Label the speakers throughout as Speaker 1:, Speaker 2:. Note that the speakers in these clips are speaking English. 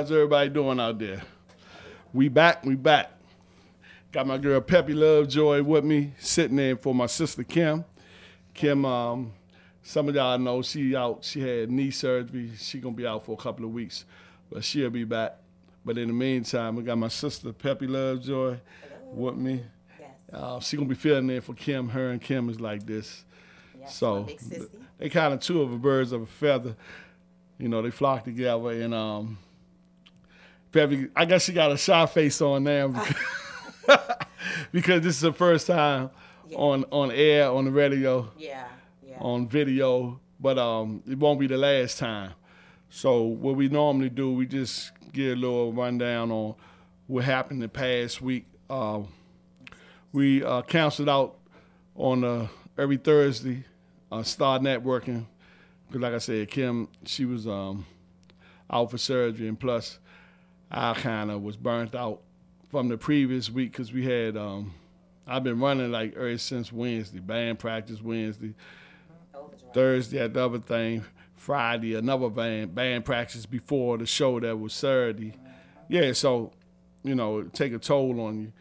Speaker 1: How's everybody doing out there? We back. Got my girl Peppy Lovejoy with me, sitting in for my sister Kim. Kim, some of y'all know she out. She had knee surgery. She gonna be out for a couple of weeks, but she'll be back. But in the meantime, we got my sister Peppy Lovejoy with me.
Speaker 2: Yes.
Speaker 1: She gonna be filling in for Kim. Her and Kim is like this.
Speaker 2: Yes,
Speaker 1: So
Speaker 2: big sissy.
Speaker 1: they kind of two of a birds of a feather. You know, they flock together. And Peppy, I guess she got a shy face on now because this is the first time on air, on the radio, on video. But it won't be the last time. So what we normally do, we just get a little rundown on what happened the past week. We canceled out on every Thursday, Star Networking, because like I said, Kim, she was out for surgery, and plus I kind of was burnt out from the previous week because we had, I've been running like ever since Wednesday, band practice Wednesday, Thursday at the other thing, Friday another band practice before the show that was Saturday. Yeah, so, you know, take a toll on you.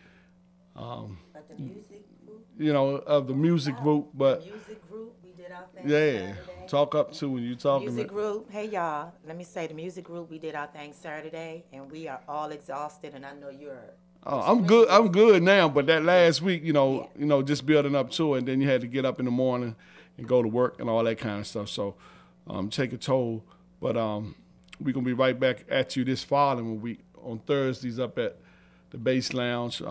Speaker 2: But the music group?
Speaker 1: You know, of the music group, but
Speaker 2: the music group, we did our thing
Speaker 1: yeah,
Speaker 2: Saturday.
Speaker 1: talk up to when you talking.
Speaker 2: Music group, hey y'all, let me say the music group, we did our thing Saturday, and we are all exhausted, and I know you're.
Speaker 1: Oh, I'm good now, but that last week, you know, just building up to it, and then you had to get up in the morning and go to work and all that kind of stuff. So, take a toll. But we're gonna be right back at you this following week on Thursdays up at the Bass Lounge.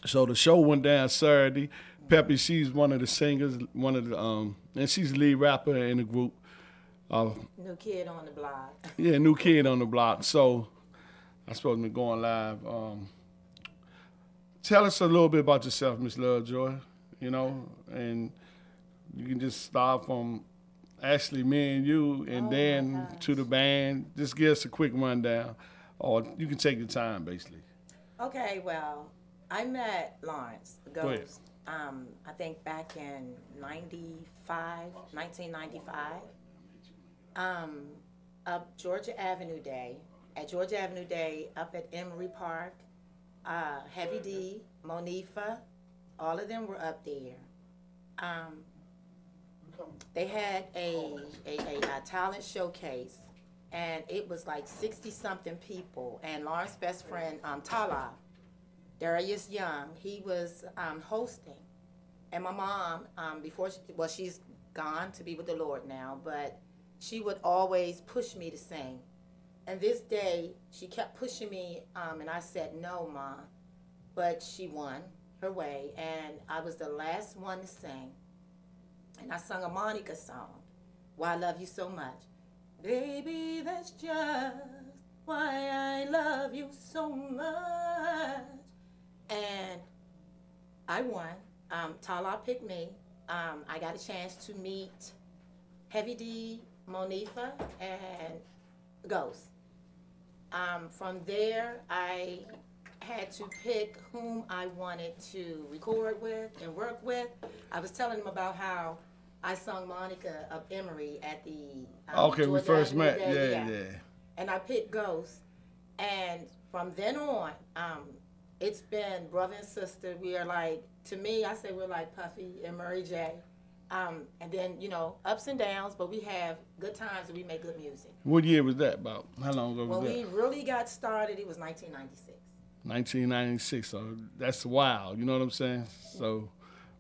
Speaker 1: So the show went down Saturday. Peppy, she's one of the singers, and she's the lead rapper in the group.
Speaker 2: New kid on the block.
Speaker 1: Yeah, new kid on the block. So I'm supposed to be going live. Tell us a little bit about yourself, Miss Lovejoy, you know, and you can just start from actually me and you, and then to the band. Just give us a quick rundown, or you can take your time, basically.
Speaker 2: Okay, well, I met Lawrence Ghost, I think back in 1995, up Georgia Avenue Day. At Georgia Avenue Day, up at Emory Park, Heavy D, Monifa, all of them were up there. They had a talent showcase, and it was like 60-something people. And Lawrence's best friend, Tala, Darius Young, he was hosting. And my mom, she's gone to be with the Lord now, but she would always push me to sing. And this day, she kept pushing me, and I said, no, Ma. But she won her way, and I was the last one to sing. And I sung a Monica song, Why I Love You So Much. Baby, that's just why I love you so much. And I won. Tala picked me. I got a chance to meet Heavy D, Monifa, and Ghost. From there, I had to pick whom I wanted to record with and work with. I was telling them about how I sung Monica of Emory at the
Speaker 1: okay,
Speaker 2: Georgia
Speaker 1: we first
Speaker 2: Avenue
Speaker 1: met.
Speaker 2: Day.
Speaker 1: Yeah.
Speaker 2: And I picked Ghost. And from then on, it's been brother and sister. We are like, to me, I say we're like Puffy and Murray J. And then, you know, ups and downs, but we have good times and we make good music.
Speaker 1: What year was that about? How long ago was
Speaker 2: When
Speaker 1: that?
Speaker 2: we really got started, it was 1996.
Speaker 1: 1996, so that's wild, you know what I'm saying? So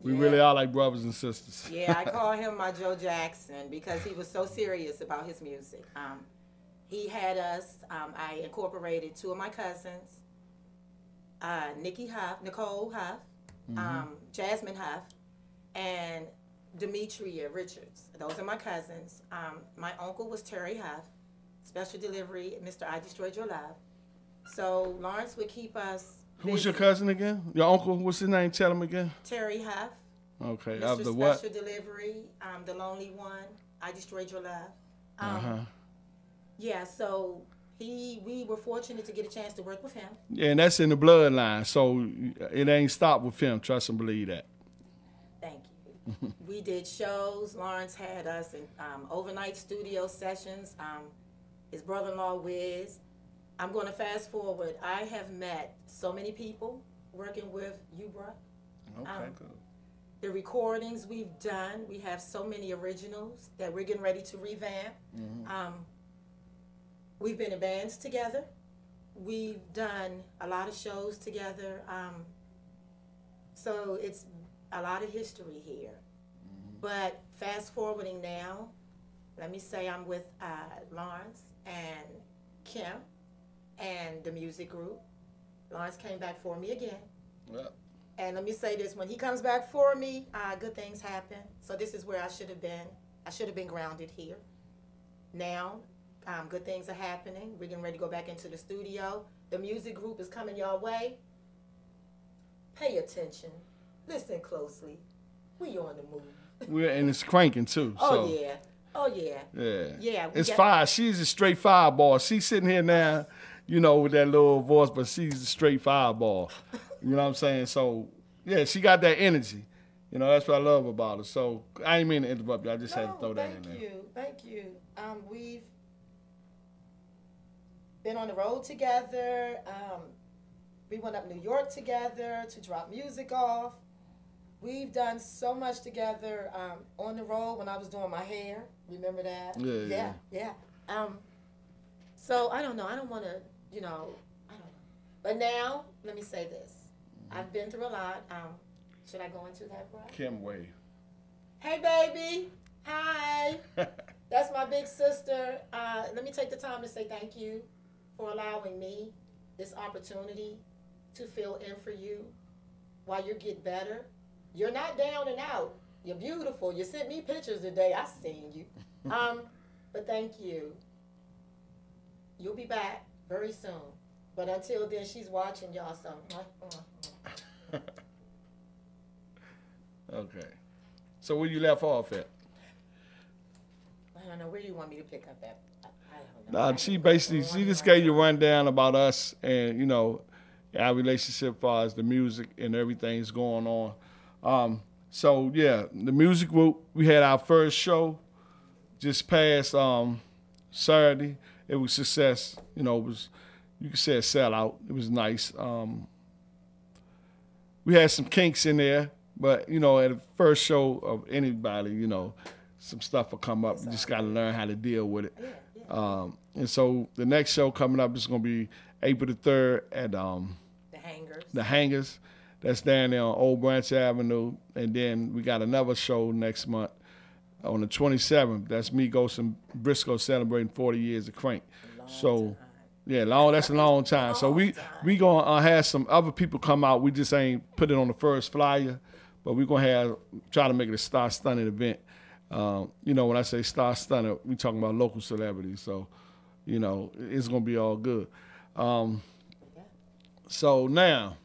Speaker 1: we really are like brothers and sisters.
Speaker 2: Yeah, I call him my Joe Jackson because he was so serious about his music. He had us, I incorporated two of my cousins, Nicole Huff, Jasmine Huff, and Demetria Richards. Those are my cousins. My uncle was Terry Huff, Special Delivery, Mr. I Destroyed Your Love. So Lawrence would keep us busy.
Speaker 1: Who was your cousin again? Your uncle? What's his name? Tell him again.
Speaker 2: Terry Huff.
Speaker 1: Okay.
Speaker 2: Mr.
Speaker 1: Of the what?
Speaker 2: Special Delivery, The Lonely One, I Destroyed Your Love. Yeah, so we were fortunate to get a chance to work with him.
Speaker 1: Yeah, and that's in the bloodline, so it ain't stopped with him. Trust and believe that.
Speaker 2: Thank you. We did shows. Lawrence had us in overnight studio sessions. his brother-in-law Wiz. I'm going to fast forward. I have met so many people working with Ubra.
Speaker 1: Okay, good.
Speaker 2: The recordings we've done, we have so many originals that we're getting ready to revamp. We've been in bands together. We've done a lot of shows together. So it's a lot of history here. But fast forwarding now, let me say I'm with Lawrence and Kim and the music group. Lawrence came back for me again.
Speaker 1: Yep.
Speaker 2: And let me say this, when he comes back for me, good things happen. So this is where I should have been. I should have been grounded here. Now, good things are happening. We're getting ready to go back into the studio. The music group is coming your way. Pay attention. Listen closely. We on the move.
Speaker 1: And it's cranking too.
Speaker 2: Oh,
Speaker 1: so.
Speaker 2: yeah. Oh, yeah.
Speaker 1: Yeah.
Speaker 2: Yeah.
Speaker 1: It's fire. She's a straight fireball. She's sitting here now, you know, with that little voice, but she's a straight fireball. You know what I'm saying? So, yeah, she got that energy. You know, that's what I love about her. So, I ain't mean to interrupt you. I just had to throw that in there.
Speaker 2: Thank you. We've been on the road together. We went up New York together to drop music off. We've done so much together on the road when I was doing my hair. Remember that? Yeah. So, I don't know. I don't want to, you know, I don't know. But now, let me say this. I've been through a lot. Should I go into that, bro?
Speaker 1: Kim Wave.
Speaker 2: Hey, baby. Hi. That's my big sister. Let me take the time to say thank you for allowing me this opportunity to fill in for you while you get better. You're not down and out. You're beautiful. You sent me pictures today. I seen you. But thank you. You'll be back very soon. But until then, she's watching y'all. So.
Speaker 1: Okay. So where you left off at?
Speaker 2: I don't know. Where do you want me to pick up at? I don't know.
Speaker 1: Nah, she just gave you a rundown about us and, you know, our relationship as far as the music and everything's going on. So, yeah, the music group, we had our first show just past Saturday. It was success. You know, it was, you could say a sellout. It was nice. We had some kinks in there, but, you know, at the first show of anybody, you know, some stuff will come up. You just got to learn how to deal with it. And so the next show coming up is going to be April the 3rd at the Hangers. That's down there on Old Branch Avenue. And then we got another show next month on the 27th. That's me, Ghost, and Briscoe celebrating 40 years of Crank. So, yeah, that's a long time. So we going to have some other people come out. We just ain't put it on the first flyer, but we're going to try to make it a star-studded event. You know, when I say star-studded, we talking about local celebrities. So, you know, it's going to be all good. So now,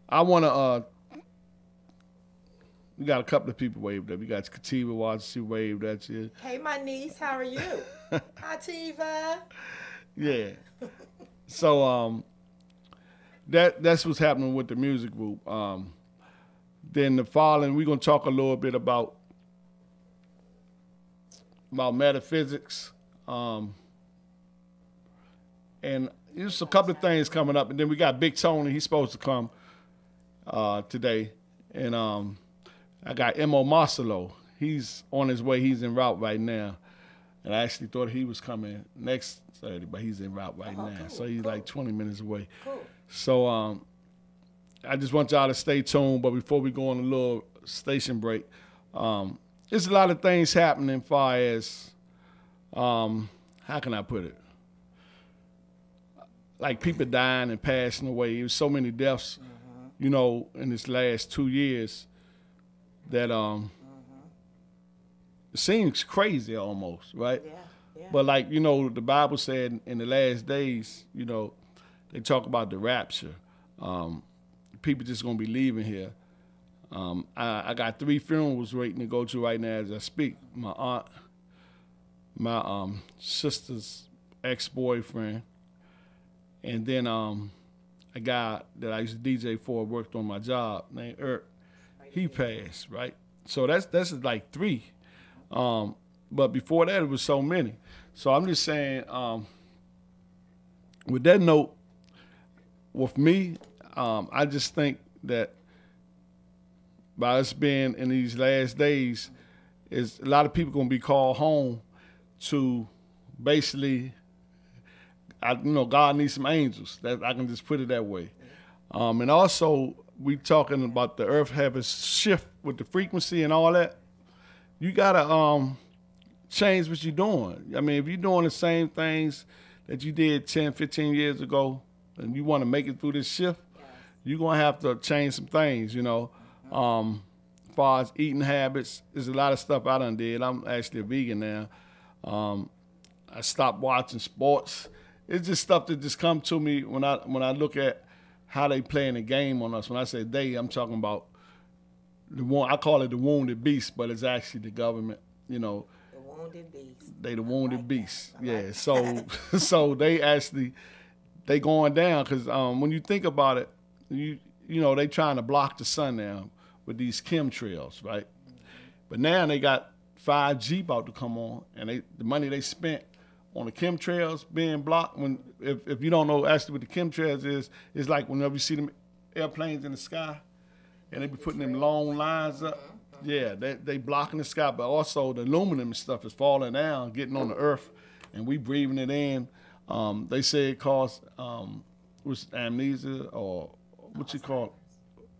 Speaker 1: I want to, we got a couple of people waved at. We got Kativa watching, she waved at you.
Speaker 2: Hey, my niece, how are you? Hi, Tiva.
Speaker 1: Yeah. So that's what's happening with the music group. Then the following, we're going to talk a little bit about metaphysics. And there's a couple of things coming up. And then we got Big Tony. He's supposed to come today. And I got M.O. Marcelo. He's on his way. He's en route right now. And I actually thought he was coming next Saturday, but he's en route right now. Cool, so he's like 20 minutes away. Cool. So I just want y'all to stay tuned. But before we go on a little station break, there's a lot of things happening as far as, how can I put it? Like people dying and passing away. There's so many deaths, you know, in this last 2 years that it seems crazy almost, right? Yeah. But like, you know, the Bible said in the last days, you know, they talk about the rapture. People just gonna be leaving here. I got 3 funerals waiting to go to right now as I speak. My aunt, my sister's ex-boyfriend, and then a guy that I used to DJ for worked on my job named Eric. He passed, right? So that's like 3. but before that, it was so many. So I'm just saying, with that note, with me, I just think that by us being in these last days, is a lot of people gonna be called home to basically, God needs some angels. That I can just put it that way. And also, we talking about the earth having shift with the frequency and all that. You gotta change what you're doing. I mean, if you're doing the same things that you did 10, 15 years ago, and you want to make it through this shift, you're gonna have to change some things. As far as eating habits, there's a lot of stuff I done did. I'm actually a vegan now. I stopped watching sports. It's just stuff that just come to me when I look at how they playing the game on us. When I say they, I'm talking about I call it the wounded beast, but it's actually the government. The
Speaker 2: wounded beast.
Speaker 1: They the wounded beast. Yeah. So so they going down because when you think about it, they trying to block the sun now with these chemtrails, right? But now they got 5G about to come on, and the money they spent on the chemtrails being blocked. If you don't know actually what the chemtrails is, it's like whenever you see them airplanes in the sky, and they be putting them long lines up. Yeah, they blocking the sky, but also the aluminum and stuff is falling down, getting on the earth, and we breathing it in. They say it causes amnesia or what you call it.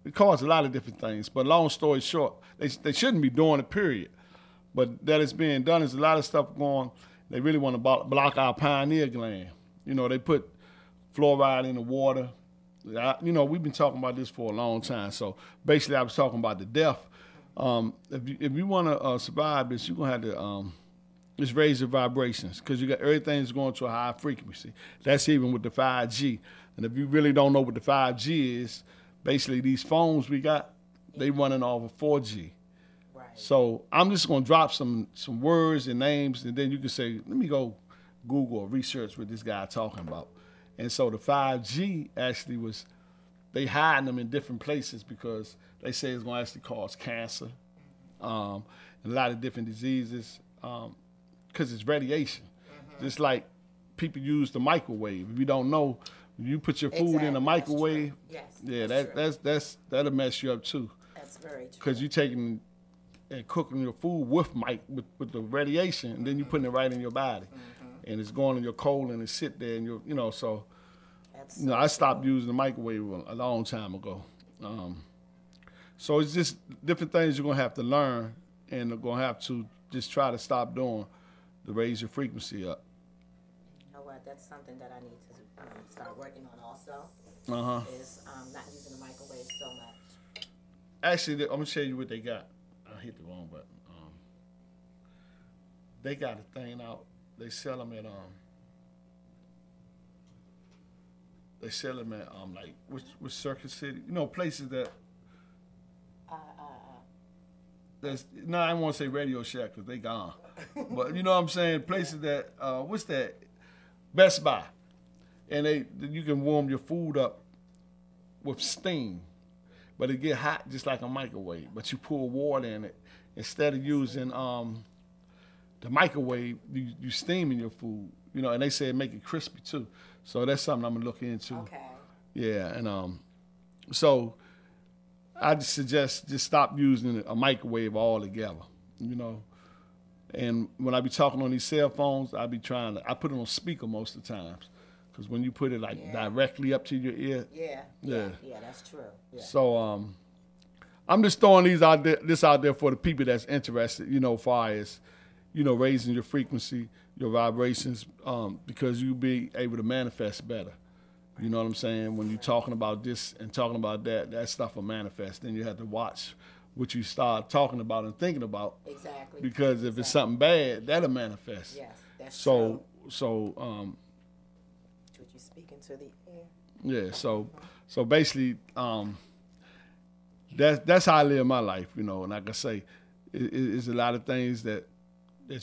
Speaker 1: It causes a lot of different things. But long story short, they shouldn't be doing it, period. But that is being done. There's a lot of stuff going. They really want to block our pineal gland. They put fluoride in the water. We've been talking about this for a long time. So basically, I was talking about the death. If you want to survive this, you're gonna have to just raise your vibrations because you got everything's going to a high frequency. That's even with the 5G. And if you really don't know what the 5G is, basically these phones we got, they running off of 4G. Right. So I'm just gonna drop some words and names, and then you can say, let me go Google or research what this guy talking about. And so the 5G actually they hiding them in different places because they say it's gonna actually cause cancer, and a lot of different diseases, because it's radiation. Just like people use the microwave. If you don't know, you put your food in a microwave. Yes, that'll mess you up too.
Speaker 2: That's very true. Because
Speaker 1: you're taking and cooking your food with the radiation, and then you're putting it right in your body, and it's going in your colon and sit there, and so. I stopped using the microwave a long time ago. So it's just different things you're gonna have to learn, and you're gonna have to just try to stop doing to raise your frequency up.
Speaker 2: You know what? That's something that I need to start working on also. Is not using the microwave so much.
Speaker 1: Actually, I'm gonna show you what they got. I hit the wrong button. They got a thing out. They sell them at like with Circuit City, places that. I don't want to say Radio Shack because they gone, but you know what I'm saying. Places that what's that? Best Buy, and you can warm your food up with steam, but it get hot just like a microwave. But you pour water in it instead of using the microwave. You steaming your food, and they say it make it crispy too. So that's something I'm gonna look into.
Speaker 2: Okay.
Speaker 1: Yeah, and so I just suggest just stop using a microwave altogether. And when I be talking on these cell phones, I put it on speaker most of the times, because when you put it directly up to your ear.
Speaker 2: Yeah, that's true. Yeah.
Speaker 1: So I'm just throwing this out there for the people that's interested. Far as raising your frequency, your vibrations, because you'll be able to manifest better. You know what I'm saying? When you're talking about this and talking about that stuff will manifest. Then you have to watch what you start talking about and thinking about.
Speaker 2: Exactly.
Speaker 1: Because if it's something bad, that'll manifest.
Speaker 2: Yes, that's true.
Speaker 1: So
Speaker 2: what you speaking to the air.
Speaker 1: Yeah, so basically, that's how I live my life, and like I say, it's a lot of things that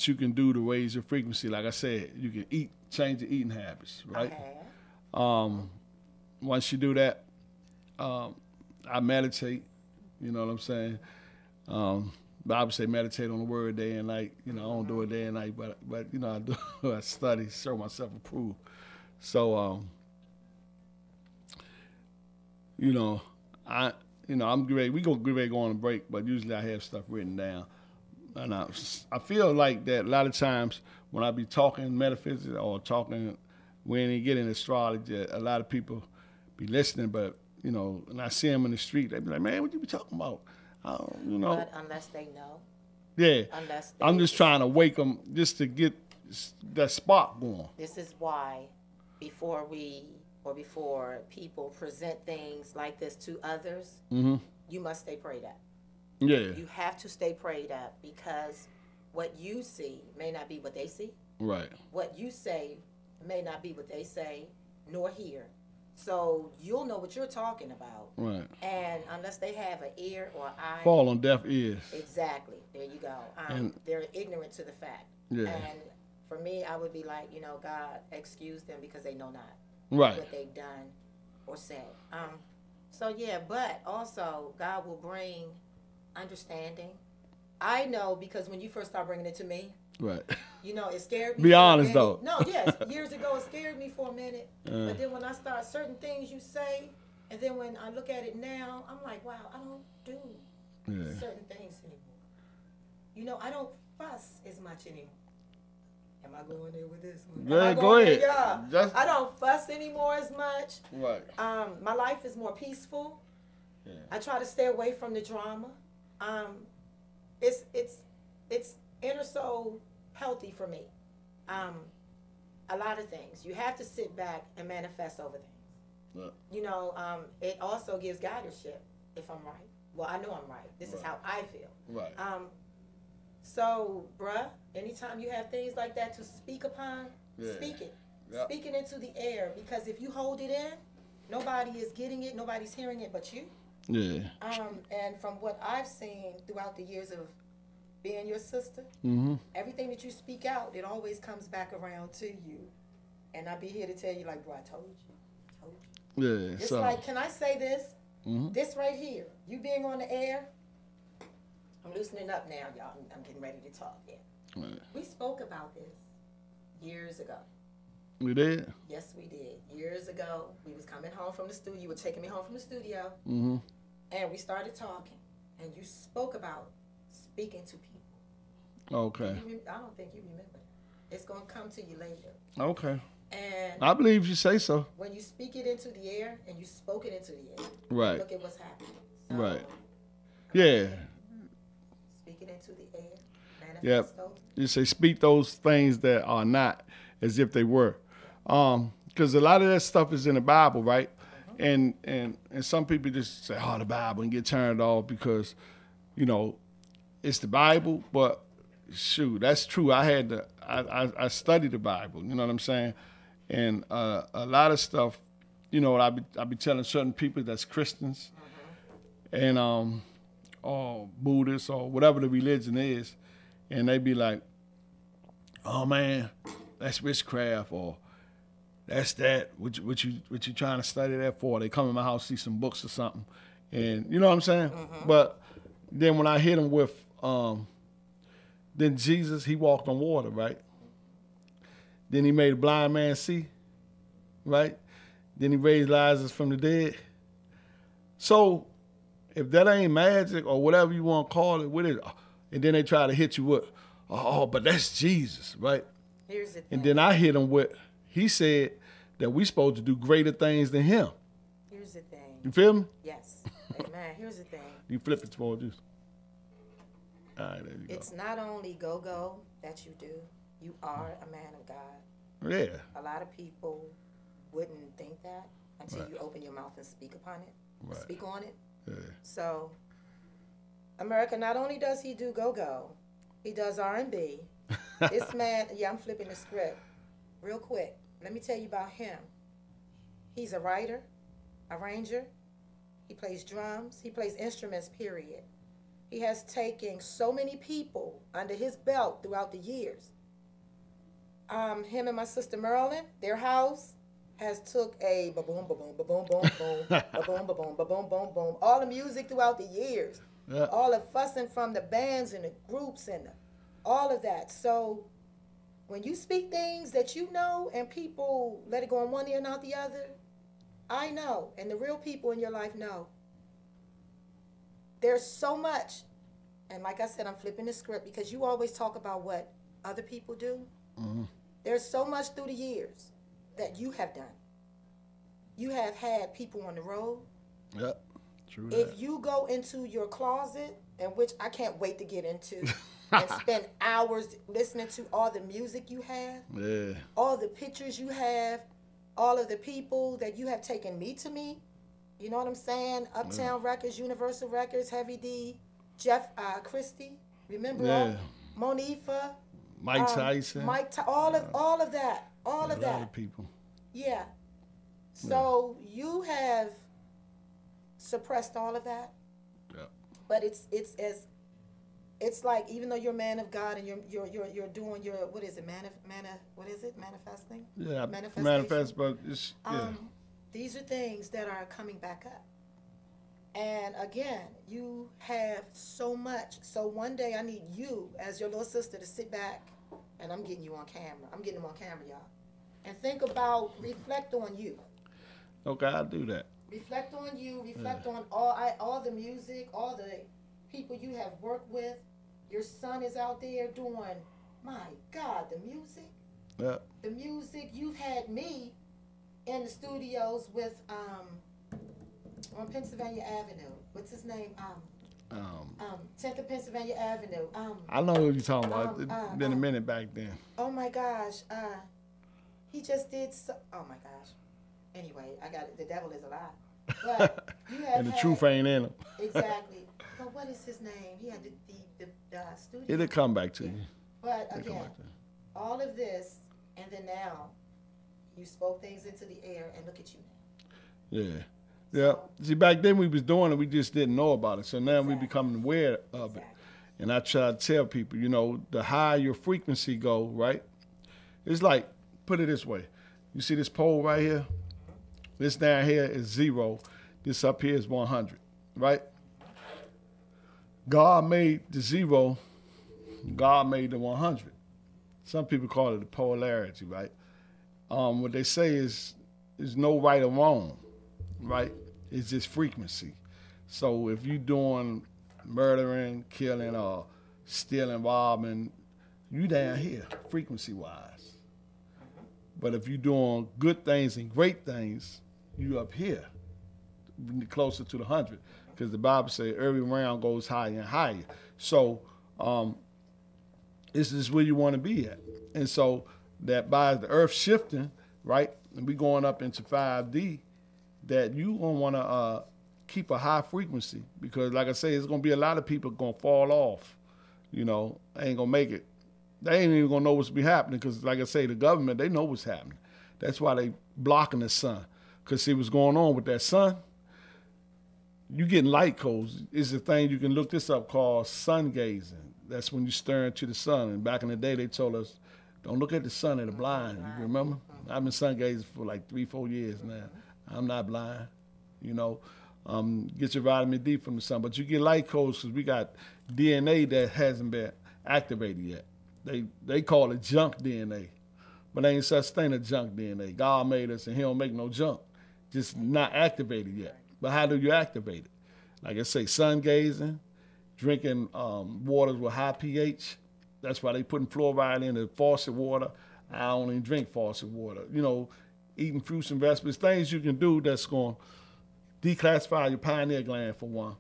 Speaker 1: you can do to raise your frequency. Like I said, you can change your eating habits, right?
Speaker 2: Okay.
Speaker 1: Once you do that, I meditate. You know what I'm saying? Bible say meditate on the word day and night. You know, I don't do it day and night, but you know, I do. I study, show myself approved. So, you know, I'm great. We get ready to go on a break, but usually I have stuff written down. And I feel like that a lot of times when I be talking metaphysics or talking, when you get in astrology, a lot of people be listening, but, you know, and I see them in the street, they be like, man, what you be talking about? You know.
Speaker 2: But unless they know.
Speaker 1: Yeah.
Speaker 2: Unless
Speaker 1: I'm just trying to wake them just to get that spark going.
Speaker 2: This is why before people present things like this to others, you must stay prayed up.
Speaker 1: Yeah.
Speaker 2: You have to stay prayed up because what you see may not be what they see.
Speaker 1: Right.
Speaker 2: What you say may not be what they say nor hear. So you'll know what you're talking about.
Speaker 1: Right.
Speaker 2: And unless they have an ear or eye.
Speaker 1: Fall on deaf ears.
Speaker 2: Exactly. There you go. They're ignorant to the fact.
Speaker 1: Yeah.
Speaker 2: And for me, I would be like, you know, God, excuse them because they know not
Speaker 1: what
Speaker 2: they've done or said. So yeah, but also God will bring understanding. I know because when you first started bringing it to me,
Speaker 1: right,
Speaker 2: you know, it scared me.
Speaker 1: Be honest though.
Speaker 2: No, yes, years ago it scared me for a minute. But then when I start certain things you say, and then when I look at it now, I'm like, wow, I don't do certain things anymore. You know, I don't fuss as much anymore. Am I going there with this one?
Speaker 1: Yeah, go ahead.
Speaker 2: Yeah. I don't fuss anymore as much.
Speaker 1: Right.
Speaker 2: My life is more peaceful.
Speaker 1: Yeah.
Speaker 2: I try to stay away from the drama. It's inner soul healthy for me. A lot of things. You have to sit back and manifest over things. Yeah. You know, it also gives guidership if I'm right. Well, I know I'm right. This is how I feel.
Speaker 1: Right.
Speaker 2: So, bruh, anytime you have things like that to speak upon, speak it. Yep. Speak it into the air, because if you hold it in, nobody is getting it, nobody's hearing it but you.
Speaker 1: Yeah.
Speaker 2: And from what I've seen throughout the years of being your sister, everything that you speak out, it always comes back around to you. And I'll be here to tell you, like, bro, I told you.
Speaker 1: Yeah.
Speaker 2: It's like, can I say this? This right here, you being on the air, I'm loosening up now, y'all. I'm getting ready to talk. Yeah. Right. We spoke about this years ago.
Speaker 1: We did?
Speaker 2: Yes, we did. Years ago, we was coming home from the studio. You were taking me home from the studio. And we started talking. And you spoke about speaking to people.
Speaker 1: Okay.
Speaker 2: I don't think you remember. It's going to come to you later.
Speaker 1: Okay.
Speaker 2: And
Speaker 1: I believe you say so.
Speaker 2: When you speak it into the air and you spoke it into the air.
Speaker 1: Right.
Speaker 2: Look at what's happening. So,
Speaker 1: right. Yeah.
Speaker 2: Speak it into the air.
Speaker 1: Yep. You say speak those things that are not as if they were. Because a lot of that stuff is in the Bible, right? And some people just say, oh, the Bible, and get turned off because, you know, it's the Bible. But shoot, that's true. I studied the Bible, you know what I'm saying? And a lot of stuff, you know, I be telling certain people that's Christians and or Buddhists or whatever the religion is, and they be like, oh man, that's witchcraft, or that's that. What you trying to study that for? They come in my house, see some books or something, and you know what I'm saying. But then when I hit them with, then Jesus, he walked on water, right? Then he made a blind man see, right? Then he raised Lazarus from the dead. So if that ain't magic or whatever you want to call it, what is it? And then they try to hit you with, oh, but that's Jesus, right?
Speaker 2: Here's the thing.
Speaker 1: And then I hit him with, he said that we supposed to do greater things than him.
Speaker 2: Here's the thing.
Speaker 1: You feel me?
Speaker 2: Yes. Amen. Here's the thing.
Speaker 1: You flip it towards you. All right, there you go.
Speaker 2: It's not only go-go that you do. You are a man of God.
Speaker 1: Yeah.
Speaker 2: A lot of people wouldn't think that until you open your mouth and speak upon it, speak on it.
Speaker 1: Yeah.
Speaker 2: So, America, not only does he do go-go, he does R&B. This man, I'm flipping the script real quick. Let me tell you about him. He's a writer, arranger. He plays drums. He plays instruments, period. He has taken so many people under his belt throughout the years. Him and my sister Marilyn, their house has took a ba-boom, ba-boom, ba-boom, boom, boom, ba-boom, ba-boom, ba-boom, boom, boom. All the music throughout the years. all the fussing from the bands and the groups and all of that. So when you speak things that you know and people let it go on one ear and not the other, I know, and the real people in your life know. There's so much, and like I said, I'm flipping the script because you always talk about what other people do. Mm-hmm. There's so much through the years that you have done. You have had people on the road.
Speaker 1: Yep, true.
Speaker 2: If you go into your closet, and which I can't wait to get into, and spend hours listening to all the music you have, all the pictures you have, all of the people that you have taken me to meet, you know what I'm saying? Uptown Records, Universal Records, Heavy D, Jeff Christie, remember all? Monifa,
Speaker 1: Mike Tyson,
Speaker 2: all of that,
Speaker 1: a lot of people.
Speaker 2: Yeah. So you have suppressed all of that. Yeah. But it's like, even though you're a man of God and you're doing your, what is it, manifesting?
Speaker 1: Yeah, manifest, but it's,
Speaker 2: these are things that are coming back up. And again, you have so much. So one day I need you as your little sister to sit back, and I'm getting you on camera. I'm getting them on camera, y'all. And think about, reflect on you.
Speaker 1: Okay, I'll do that.
Speaker 2: Reflect on you, reflect on all the music, all the people you have worked with. Your son is out there doing, my God, the music.
Speaker 1: Yeah.
Speaker 2: The music. You've had me in the studios with on Pennsylvania Avenue. What's his name? 10th of Pennsylvania Avenue.
Speaker 1: I know what you're talking about. It's been a minute back then.
Speaker 2: Oh my gosh. He just did oh my gosh. Anyway, I got it. The devil is a lie. But you have
Speaker 1: and the truth ain't in him.
Speaker 2: Exactly. But what is his name? He had the studio.
Speaker 1: It'll come back to you.
Speaker 2: But again, all of this, and then now, you spoke things into the air, and look at you now.
Speaker 1: Yeah. Yeah. See, back then we was doing it, we just didn't know about it. So now we becoming aware of it. And I try to tell people, you know, the higher your frequency go, right? It's like, put it this way. You see this pole right here? This down here is 0. This up here is 100, right? God made the 0. God made the 100. Some people call it the polarity, right? What they say is no right or wrong, right? It's just frequency. So if you're doing murdering, killing, or stealing, robbing, you down here, frequency-wise. But if you're doing good things and great things, you up here, closer to the 100, because the Bible says every round goes higher and higher. So this is where you want to be at. And so that by the earth shifting, right, and we going up into 5D, that you gonna want to keep a high frequency, because like I say, there's gonna be a lot of people gonna fall off. You know, ain't gonna make it. They ain't even gonna know what's be happening, because like I say, the government, they know what's happening. That's why they blocking the sun. Because see what's going on with that sun, you getting light codes. It's a thing, you can look this up, called sun gazing. That's when you stare into the sun. And back in the day, they told us, don't look at the sun, it'll blind. You remember? I've been sun gazing for like 3-4 years now. I'm not blind, you know. Get your vitamin D from the sun. But you get light codes because we got DNA that hasn't been activated yet. They call it junk DNA. But there ain't such thing as junk DNA. God made us and he don't make no junk. Just not activated yet. But how do you activate it? Like I say, sun gazing, drinking waters with high pH. That's why they putting fluoride in the faucet water. I don't even drink faucet water. You know, eating fruits and vegetables, things you can do that's going to declassify your pineal gland for one.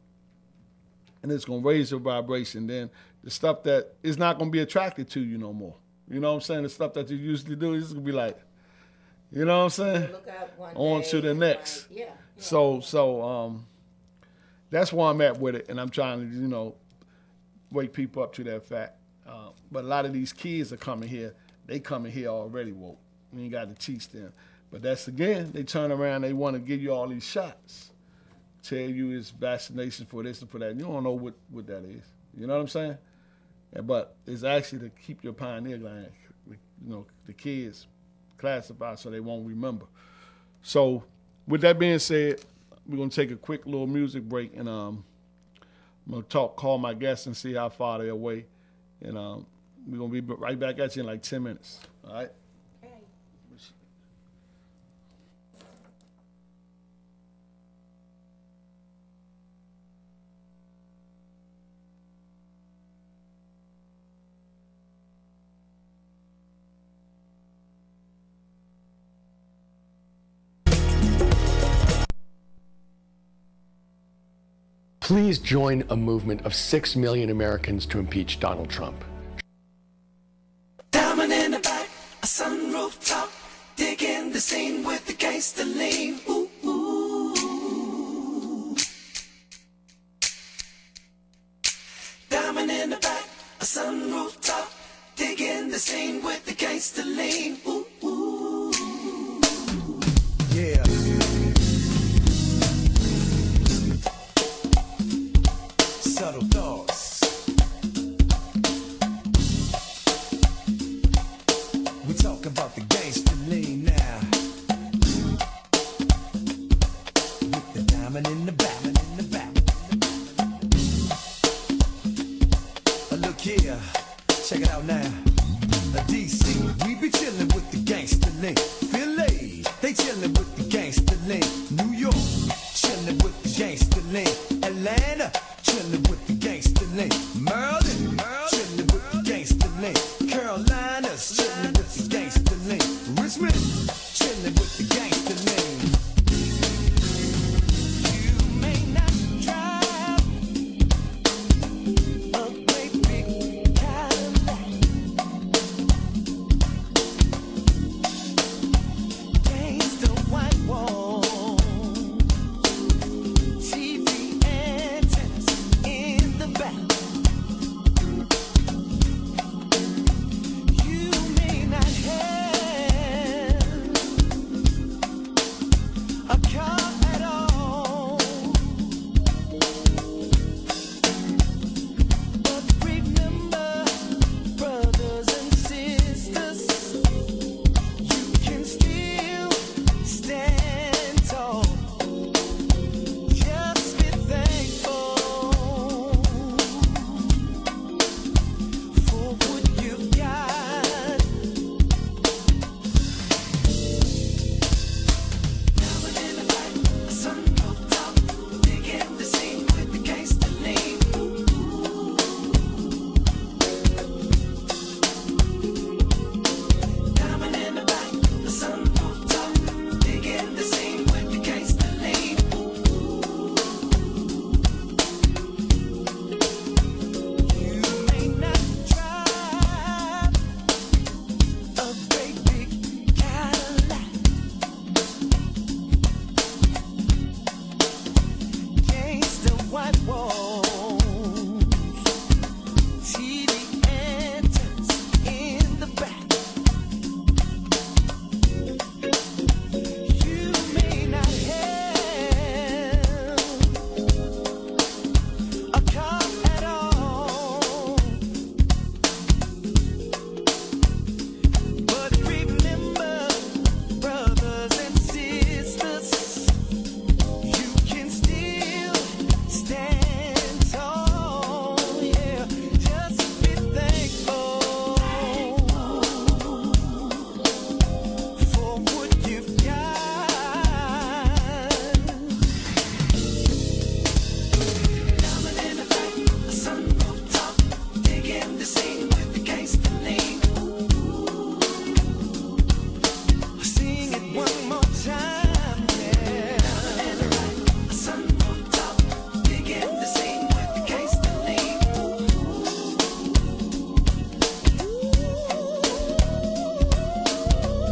Speaker 1: And it's going to raise your vibration. Then the stuff that is not going to be attracted to you no more. You know what I'm saying? The stuff that you usually do is going to be like, you know what I'm saying? On to the next.
Speaker 2: Like, yeah.
Speaker 1: So that's where I'm at with it. And I'm trying to, you know, wake people up to that fact. But a lot of these kids are coming here. They coming here already woke. We ain't got to teach them. But that's, again, they turn around, they want to give you all these shots. Tell you it's vaccination for this and for that. You don't know what that is. You know what I'm saying? But it's actually to keep your pineal gland, you know, the kids classified so they won't remember. So with that being said, we're going to take a quick little music break. And I'm gonna call my guests and see how far they're away, and we're gonna be right back at you in like 10 minutes. All right.
Speaker 3: Please join a movement of 6 million Americans to impeach Donald Trump.
Speaker 4: Diamond in the back, a sunroof top, digging the scene with the gangster lean. Ooh, ooh. Diamond in the back, a sunroof top, digging the scene with the gangster lean. Ooh, ooh. Yeah. Subtle thoughts. We talk about the gangster lean now. With the diamond in the back, Look here, check it out now. DC, we be chillin' with the gangster lean. Philly, they chillin' with the gangster lean. New York, chillin' with the gangster lean. Atlanta, chillin' with the gangster lean. Maryland, chillin' with the gangster lean. Carolinas, chillin' with the gangster lean. Richmond, chillin' with the gangster lean. You may not drive a great big Cadillac. Gangsta white wall. TV antennas in the back. You may not have a car at all, but remember, brothers and sisters, you can still stand tall. Just be thankful for what you've got. Diamond in the back, a sunroof top, digging the scene with the gangster lean. Diamond in the back, a sunroof top, digging the scene with the gangster lean. You may not drive a great big Cadillac. Gangsta white walls, TV antennas in the back. You may not have a car at all, but remember, brothers and sisters, you can still stand tall. Yeah, just be thankful for what you've got. Diamond in the back, a sunroof top, digging the scene with the gangster lean. Sing it one more time, yeah. Diamond in the back, a sunroof top, digging the scene with the gangster lean.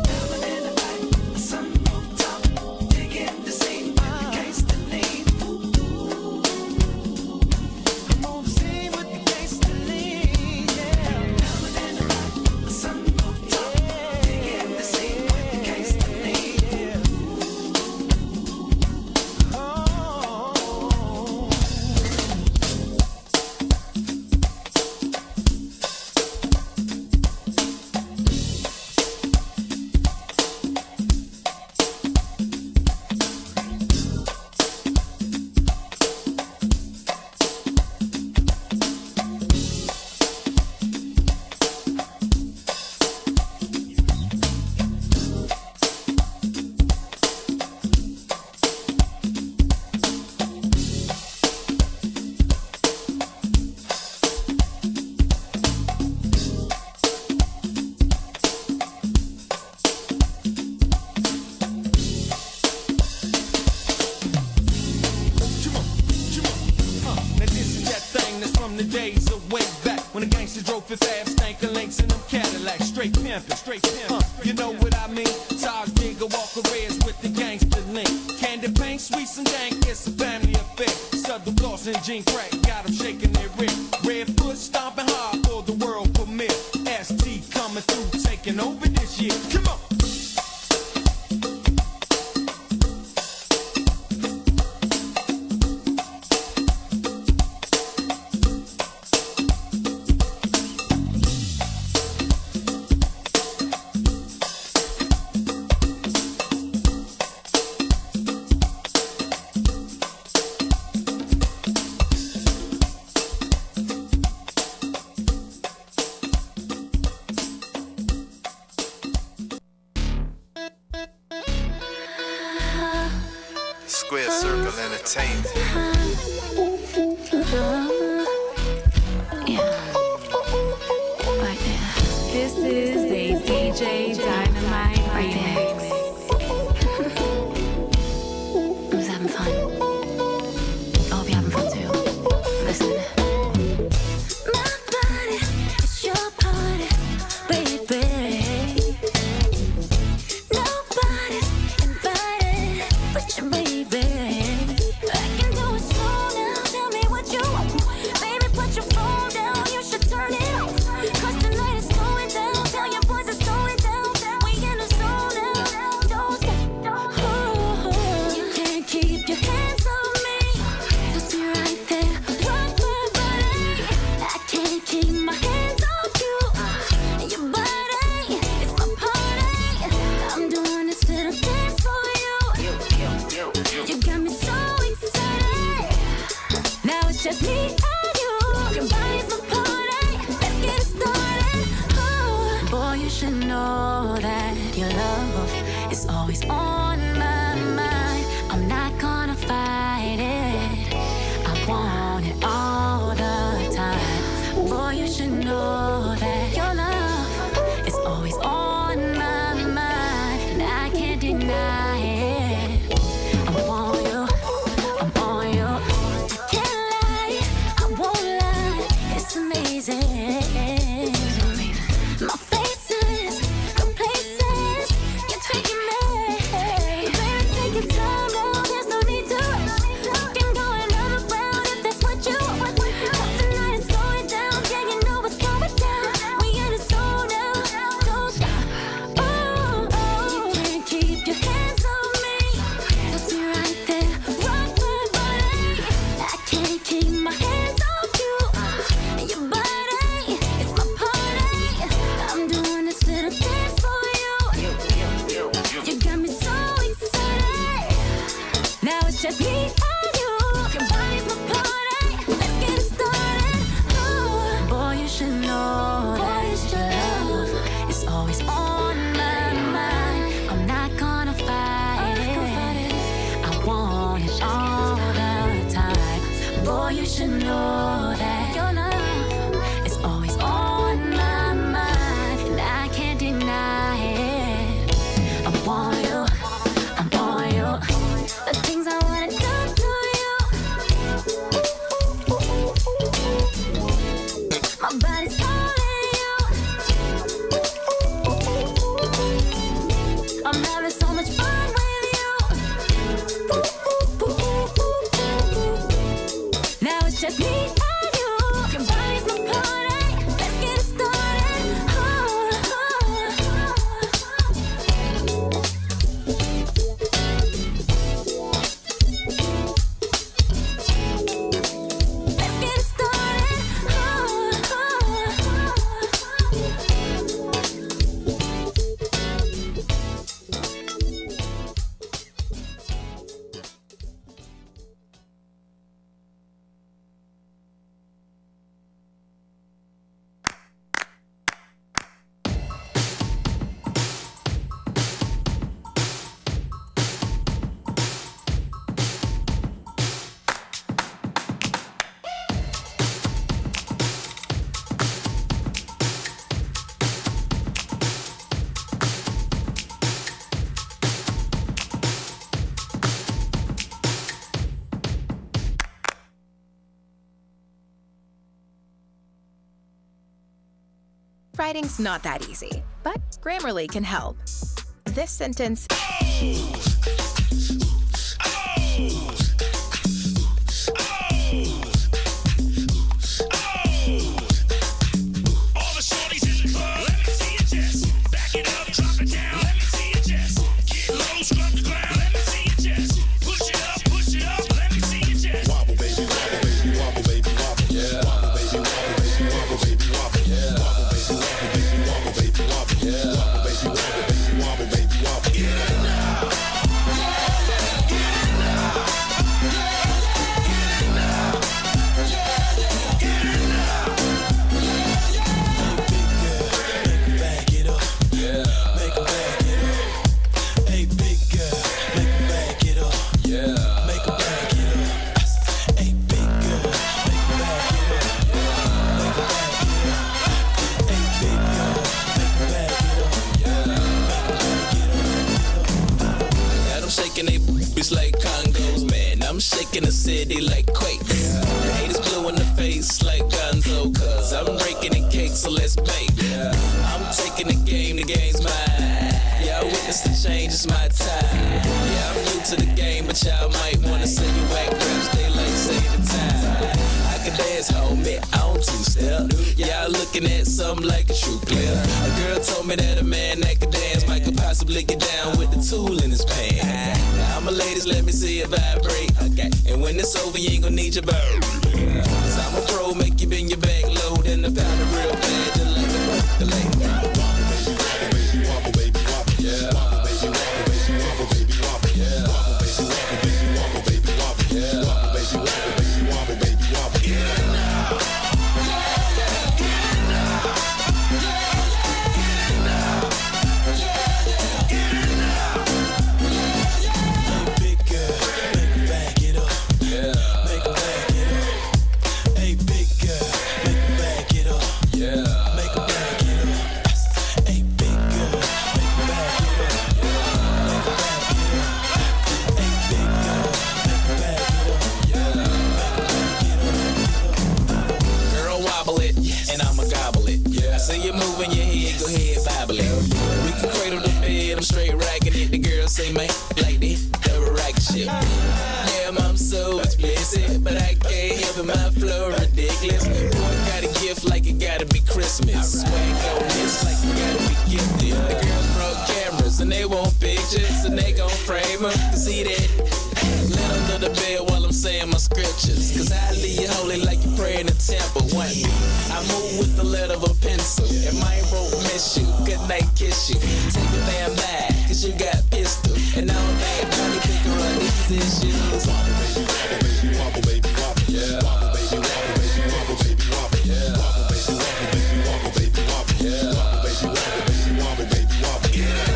Speaker 4: Diamond in the back, a sunroof top, digging the scene with the gangster lean. Come on, sing with the gangster lean, yeah. When the gangsters drove Fifth Ave, stankin' links in them Cadillacs, straight pimpin'. You know what I mean? Taj Digger, Walker Reds with the gangster link. Candy paint, sweets and dank, it's a family affair. Southern Claus and Gene Crack got them shaking their rib. Redfoot stomping hard for the world premiere. ST coming through, taking over this year. Come on.
Speaker 5: Square Circle Entertainment.
Speaker 6: Right there. This is a DJ Dynamite remix. Who's having fun? I hope you're having fun too. Listen. My body, it's your party, baby. Nobody's invited but your baby. I can do it slow now. Tell me what you want. Baby, put your phone down. You should turn it off. 'Cause tonight is going down. Tell your boys it's going down. We in the zone now. Don't stop. You can't keep your hands on me. Touch me right there. Rock my body. I can't keep my hands off you. Your body, it's my party. I'm doing this little dance for you. You got me so excited. Now it's just me and you. Your body's my party. Let's get it started. Oh, boy, you should know that your love is always on my mind. I'm not gonna fight it. I want it all the time. Boy, you should know that your love is always on my mind, and I can't deny it. I'm on you, I'm on you. I can't lie, I won't lie. It's amazing. My faces, the places you're taking me. Baby, take your time now. There's no need to rush. We can go another round if that's what you want. 'Cause tonight is going down. Yeah, you know it's going down.
Speaker 7: Writing's not that easy, but Grammarly can help. This sentence
Speaker 8: like Congos, man. I'm shaking the city like quakes. The haters blue in the face like Gonzo, cause I'm breaking the cake, so let's bake. I'm taking the game's mine. Y'all witness the change, it's my time. Yeah, I'm new to the game, but y'all might wanna say you whack raps, they like say the time. I can dance, homie, on two-step. Y'all looking at something like a true player. A girl told me that a man that could dance might could possibly get down with the tool in his pants. Now, my ladies, let me see it vibrate. Okay. And when it's over, you ain't gonna need your bird. Cause I'm a pro, make you bend your back low, then the pound of real bad, just like a percolate. Wobble, baby, wobble, yeah. Wobble, baby, wobble, baby, wobble, yeah. Wobble, baby, wobble, baby, wobble, yeah. Wobble, baby, wobble, baby, wobble, yeah. See you moving your head, go ahead, Bible it. We can cradle the bed, I'm straight racking it. The girls say, man, like this, double racket shit. Damn, I'm so explicit, but I can't help it, my flow ridiculous. Boy, got a gift like it gotta be Christmas. Swag on this like it gotta be gifted. The girls brought cameras and they want pictures and they gon' frame them to see that. Let under the bed while I'm saying my scriptures. Cause I leave you holy like you pray in the temple. One beat, I move with the letter of a pencil. And my won't miss you, good night kiss you. Take a damn back, cause you got pistol. And I don't think Johnny pick her on these issues. Wobble, baby, wobble, yeah. Wobble, baby, wobble, baby, wobble, baby, wobble, yeah. Wobble, baby, wobble, baby, wobble, baby, wobble, yeah. Wobble, baby, wobble, baby, wobble, baby, wobble, yeah.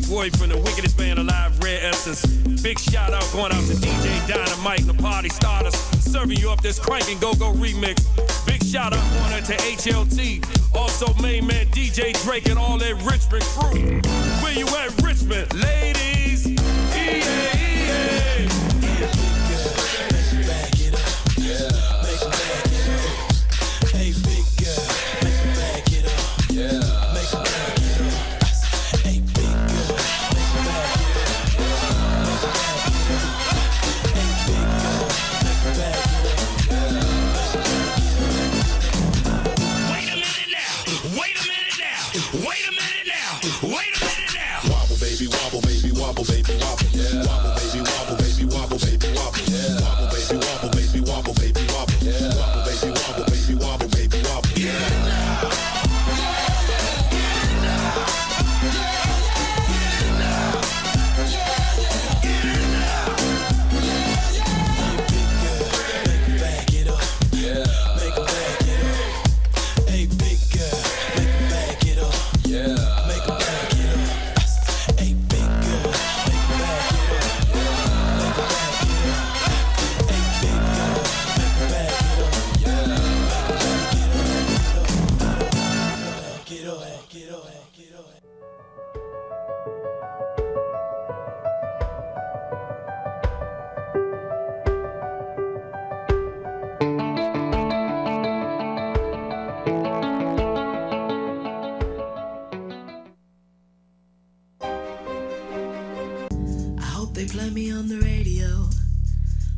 Speaker 9: Boy from the wickedest band alive, Rare Essence. Big shout out going out to DJ Dynamite and the Party Starters, serving you up this crank and go-go remix. Big shout out going out to HLT, also main man DJ Drake and all that Richmond crew. Where you at, Richmond? Ladies,
Speaker 10: they play me on the radio.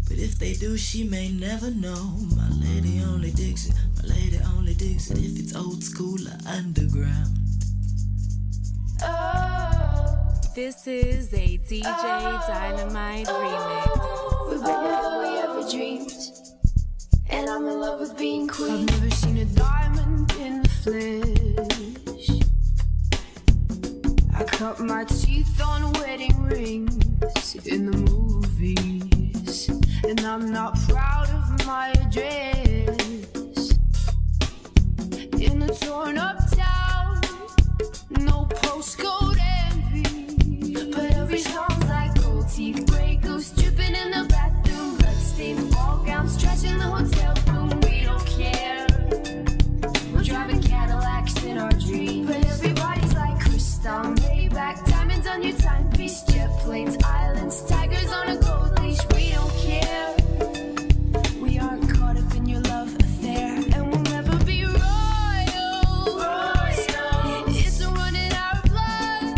Speaker 10: But if they do, she may never know. My lady only digs it, my lady only digs it if it's old school or underground.
Speaker 6: Oh,
Speaker 11: This is a DJ Dynamite remix.
Speaker 6: we're better than we ever dreamed. And I'm in love with being queen.
Speaker 12: I've never seen a diamond in the flesh. I cut my teeth on wedding rings in the movies. And I'm not proud of my address. In a torn up town, no postcode envy.
Speaker 6: But every song's like gold teeth, Grey Goose dripping in the bathroom, bloodstains, ball gowns, trash in the hotel room. We don't care. We're driving Cadillacs in our dreams. But everybody's like crystal, Maybach, diamonds on your timepiece, jet planes, islands, tigers on a gold leash. We don't care. We aren't caught up in your love affair, and we'll never be royal. It's a run in our blood.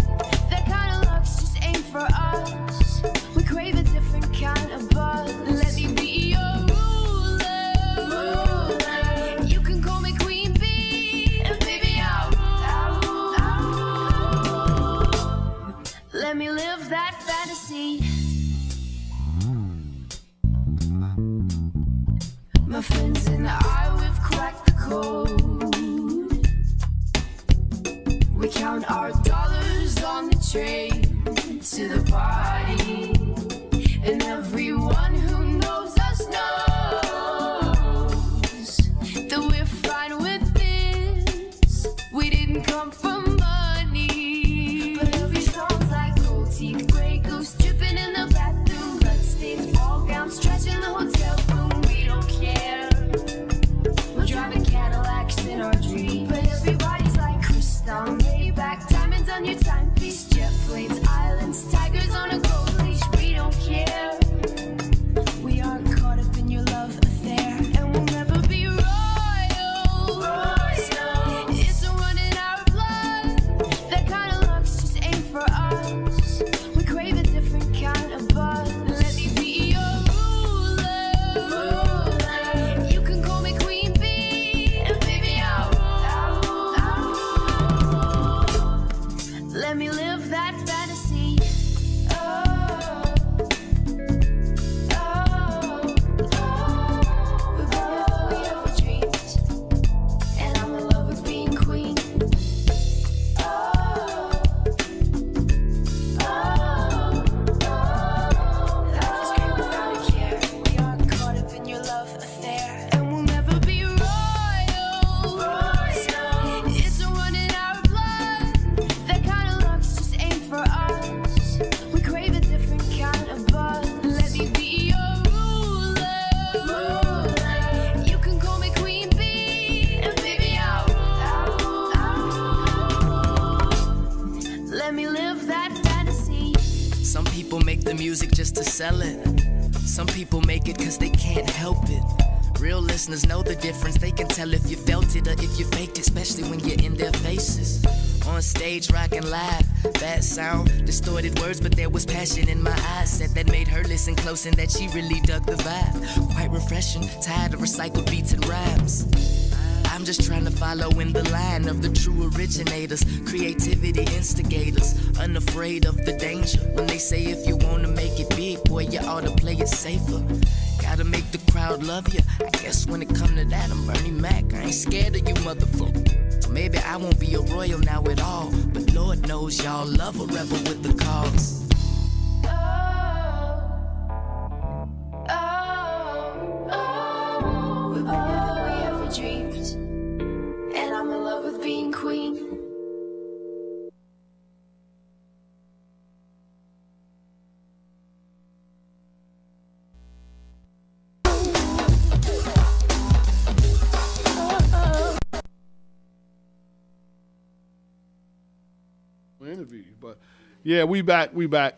Speaker 6: That kind of luck's just ain't for us. We crave a different kind of buzz. Let me be your ruler. You can call me Queen Bee, and baby I'll rule. Let me live that fantasy. My friends and I, we've cracked the code. We count our dollars on the train to the party. And everyone who knows us knows that we're fine with this. We didn't come from money. But every song's like gold teeth, Grey Goose dripping in the bathroom, bloodstains, ball gowns, trash in the hotel room. We don't care. We're driving Cadillacs in our dreams. But everybody's like crystal, Maybach, diamonds on your timepiece, jet planes, islands, tigers on a gold leash. We don't care. We aren't caught up in your love affair, and we'll never be royal. It's a run in our blood. That kind of luck's just ain't for us. We crave a different kind of buzz. Let me be your ruler. You can call me Queen Bee, and baby I'll rule. Let me live that fantasy. We're better than we ever dreamed. And I'm in love with being queen. Life is great without a care. We aren't caught up in your love affair, and we'll never be royal. It's a run in our blood. That kind of luck's just ain't for us. We crave a different kind of buzz. Let me be your ruler. You can call me Queen Bee, and baby I'll rule. Let me live that fantasy.
Speaker 10: Some people make the music just to sell it. Some people make it cause they can't help it. Real listeners know the difference. They can tell if you felt it or if you faked it, especially when you're in their faces. On stage, rockin' live, bad sound, distorted words, but there was passion in my eyes. Said that made her listen close and that she really dug the vibe. Quite refreshing, tired of recycled beats and rhymes. I'm just trying to follow in the line of the true originators, creativity instigators, unafraid of the danger. When they say if you wanna make it big, boy, you ought to play it safer. Gotta make the crowd love you. I guess when it come to that, I'm Bernie Mac. I ain't scared of you motherfucker. So maybe I won't be a royal now at all, but Lord knows y'all love a rebel with the cause.
Speaker 6: We're better than we ever dreamed. And I'm in love with being queen.
Speaker 1: Interview, but yeah, we back. We got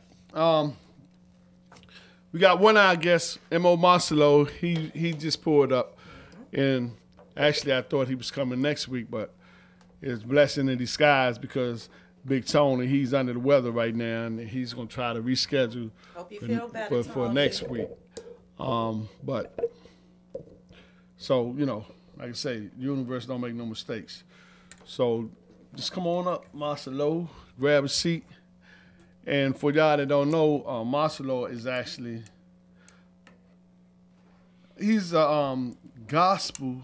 Speaker 1: one of our guests, M.O. Marcelo. He just pulled up, and actually I thought he was coming next week, but it's blessing in disguise because Big Tony. He's under the weather right now, and he's gonna try to reschedule
Speaker 2: Hope you feel better,
Speaker 1: for
Speaker 2: Tony.
Speaker 1: next week. But so you know, like I say, the universe don't make no mistakes. So just come on up, Marcelo, grab a seat. And for y'all that don't know, Marcelo is actually he's a gospel.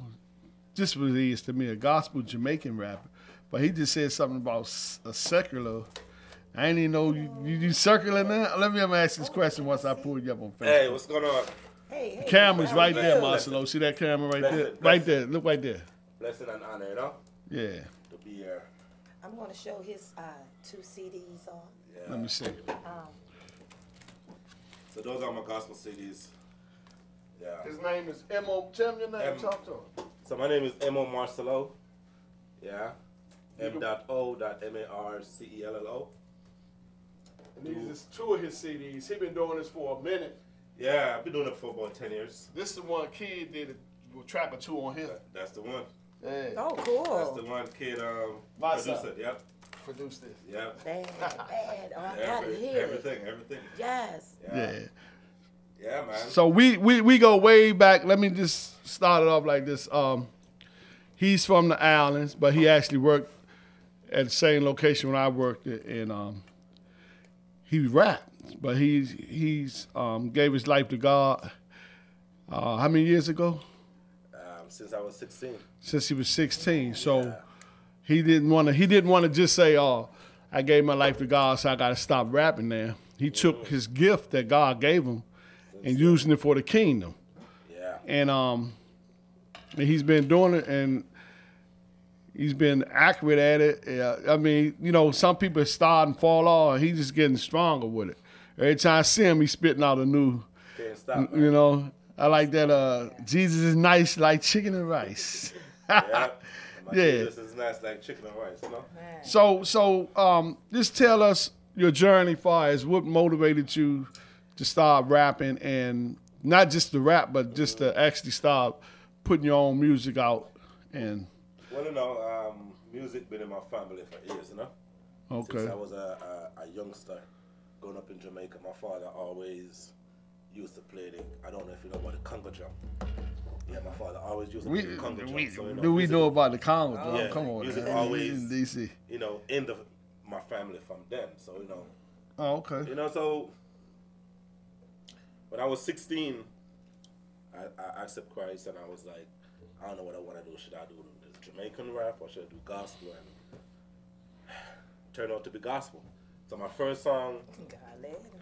Speaker 1: Just what he is to me, a gospel Jamaican rapper. But he just said something about a secular. I didn't even know you circling now. Let me ask this question once I pull you up on Facebook.
Speaker 13: Hey, what's going on?
Speaker 2: Hey,
Speaker 1: the camera's right there, Marcelo. See that camera right there? Right there. Look right there.
Speaker 13: Blessing and honor, you know?
Speaker 1: Yeah.
Speaker 13: To be here.
Speaker 2: I'm going to show his 2 CDs on.
Speaker 13: Yeah.
Speaker 1: Let me see.
Speaker 13: So those are my gospel CDs. Yeah.
Speaker 1: His name is M.O. Tell me your name. Talk to him.
Speaker 13: So my name is M.O. Marcelo. Yeah. M.O.M.A.R.C.E.L.L.O.
Speaker 1: And these is 2 of his CDs. He been doing this for a minute.
Speaker 13: Yeah, I've been doing it for about 10 years.
Speaker 1: This is the one Kid did a track or 2 on him.
Speaker 13: That's the one.
Speaker 1: Yeah.
Speaker 2: Oh, cool.
Speaker 13: That's the one Kid produced it. Yep.
Speaker 1: Produced this.
Speaker 13: Yep.
Speaker 2: Bad. Oh, I got it here.
Speaker 13: Everything.
Speaker 2: Yes.
Speaker 1: Yeah.
Speaker 13: Yeah, man.
Speaker 1: So we go way back. Let me just start it off like this. He's from the islands, but he actually worked at the same location when I worked at, and he rapped. But he's gave his life to God. How many years ago?
Speaker 13: Since I was 16.
Speaker 1: Since he was 16. So he didn't want to just say, "Oh, I gave my life to God, so I got to stop rapping now." He took his gift that God gave him and using it for the kingdom.
Speaker 13: Yeah.
Speaker 1: And he's been doing it, and he's been accurate at it. I mean, you know, some people start and fall off. He's just getting stronger with it. Every time I see him, he's spitting out a new.
Speaker 13: Can't stop, man.
Speaker 1: You know, I like that. Jesus is nice like chicken and rice.
Speaker 13: Yeah.
Speaker 1: Yeah.
Speaker 13: Jesus is nice like chicken and rice, you know?
Speaker 1: So just tell us your journey far as what motivated you to start rapping, and not just to rap, but just to actually start putting your own music out. And
Speaker 13: well, you know, music been in my family for years, you know?
Speaker 1: Okay.
Speaker 13: Since I was a youngster growing up in Jamaica, my father always used to play I don't know if you know about the Congo drum. Yeah, my father always used to play the Congo drum. So, you know,
Speaker 1: do we know about the Congo drum?
Speaker 13: Yeah,
Speaker 1: Come on,
Speaker 13: music
Speaker 1: man.
Speaker 13: always
Speaker 1: In DC.
Speaker 13: You know, in my family from then. So, you know.
Speaker 1: Oh, okay.
Speaker 13: You know, so when I was 16, I accepted Christ, and I was like, I don't know what I want to do. Should I do this Jamaican rap or should I do gospel? And turned out to be gospel. So my first song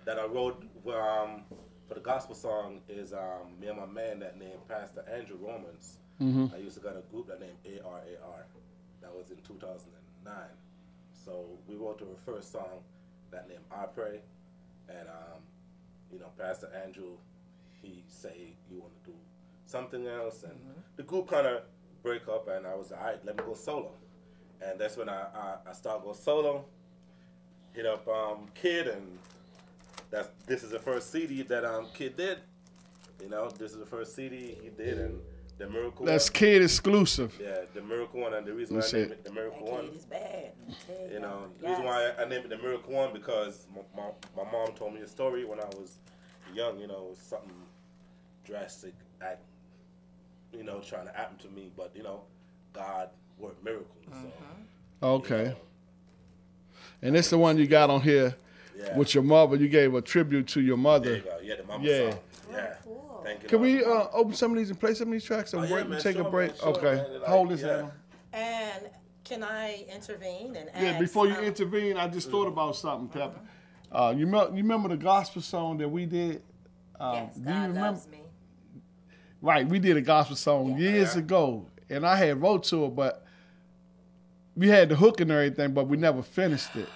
Speaker 13: that I wrote for the gospel song is me and my man that named Pastor Andrew Romans.
Speaker 1: Mhm.
Speaker 13: I used to got a group that named ARAR. That was in 2009. So we wrote our first song that named I Pray. And, you know, Pastor Andrew, he say you want to do something else. And the group kind of break up, and I was like, all right, let me go solo. And that's when I started going solo. Hit up Kid, and this is the first CD that Kid did. You know, this is the first CD he did, and the Miracle
Speaker 1: That's
Speaker 13: One.
Speaker 1: Kid exclusive.
Speaker 13: Yeah, the Miracle One, and the reason why I named it the Miracle One.
Speaker 2: Kid is bad.
Speaker 13: You know, the reason why I named it the Miracle One because my mom told me a story when I was young. You know, it was something drastic, you know, trying to happen to me, but you know, God worked miracles. So,
Speaker 1: Okay.
Speaker 13: you know,
Speaker 1: And it's the one you got on here with your mother. You gave a tribute to your mother.
Speaker 13: there you go. Yeah, the mama
Speaker 1: Yeah.
Speaker 13: song. Yeah. Thank you.
Speaker 1: Can we
Speaker 13: Mama.
Speaker 1: open some of these and play some of these tracks and
Speaker 13: Oh, yeah,
Speaker 1: break,
Speaker 13: man,
Speaker 1: take a
Speaker 13: sure,
Speaker 1: break?
Speaker 13: man, sure,
Speaker 1: Okay.
Speaker 13: man. Like,
Speaker 1: Hold this
Speaker 13: yeah.
Speaker 1: down.
Speaker 2: And can I intervene and ask?
Speaker 1: Yeah, before you intervene, I just thought about something, Pepper. You remember the gospel song that we did?
Speaker 2: Yes,
Speaker 1: do you
Speaker 2: God
Speaker 1: remember?
Speaker 2: loves me.
Speaker 1: Right, we did a gospel song years ago, and I had wrote to it, but we had the hook and everything, but we never finished it.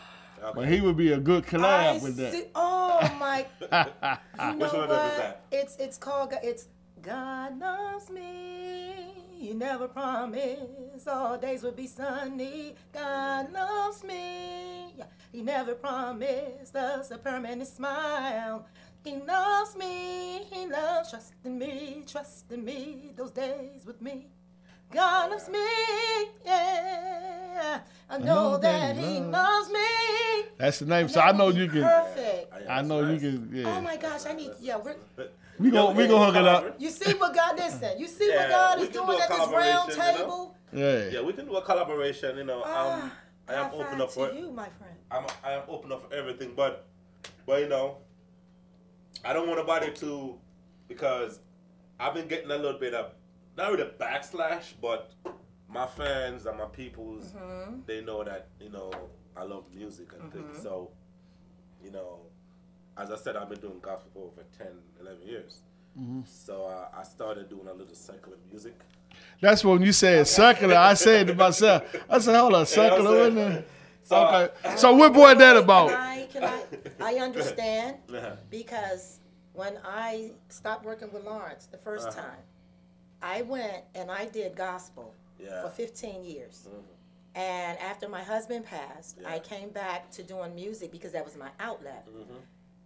Speaker 13: Okay.
Speaker 1: But he would be a good collab with that.
Speaker 2: Oh my! You know
Speaker 13: Which one
Speaker 2: what?
Speaker 13: is that?
Speaker 2: It's called God loves me. He never promised all days would be sunny. God loves me. He never promised us a permanent smile. He loves me. He loves trusting me. Those days with me. God loves me, yeah. I know that He loves me.
Speaker 1: That's the name. So I know you can.
Speaker 2: Perfect.
Speaker 1: I know you can. Yeah.
Speaker 2: Oh my gosh, I need. Yeah,
Speaker 1: we gonna hook it up.
Speaker 2: You see what God listen? You see what God is doing at this round table?
Speaker 1: Yeah.
Speaker 13: Yeah, we can do a collaboration. You know, I am open up for
Speaker 2: you, my friend.
Speaker 13: I am open up for everything, but you know, I don't want nobody to, because I've been getting a little bit of not really a backslash, but my fans and my peoples, they know that, you know, I love music and things. So, you know, as I said, I've been doing gospel for over 10, 11 years. So I started doing a little secular music.
Speaker 1: That's when you said secular. I said to myself, I said, hold on, secular, isn't it? Okay. So what boy that about?
Speaker 2: I understand, because when I stopped working with Lawrence the first time, I went and I did gospel for 15 years. And after my husband passed, I came back to doing music because that was my outlet.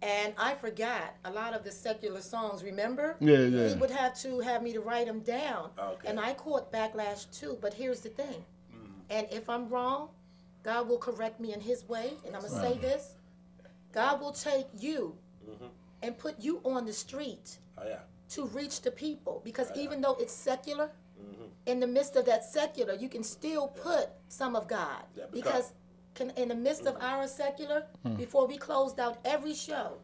Speaker 2: And I forgot a lot of the secular songs, remember?
Speaker 1: Yeah.
Speaker 2: He would have me to write them down. And I caught backlash too, but here's the thing. And if I'm wrong, God will correct me in His way. And I'm going to say this. God will take you and put you on the street to reach the people. Because even though it's secular, in the midst of that secular, you can still put some of God. Because in the midst of our secular, before we closed out every show,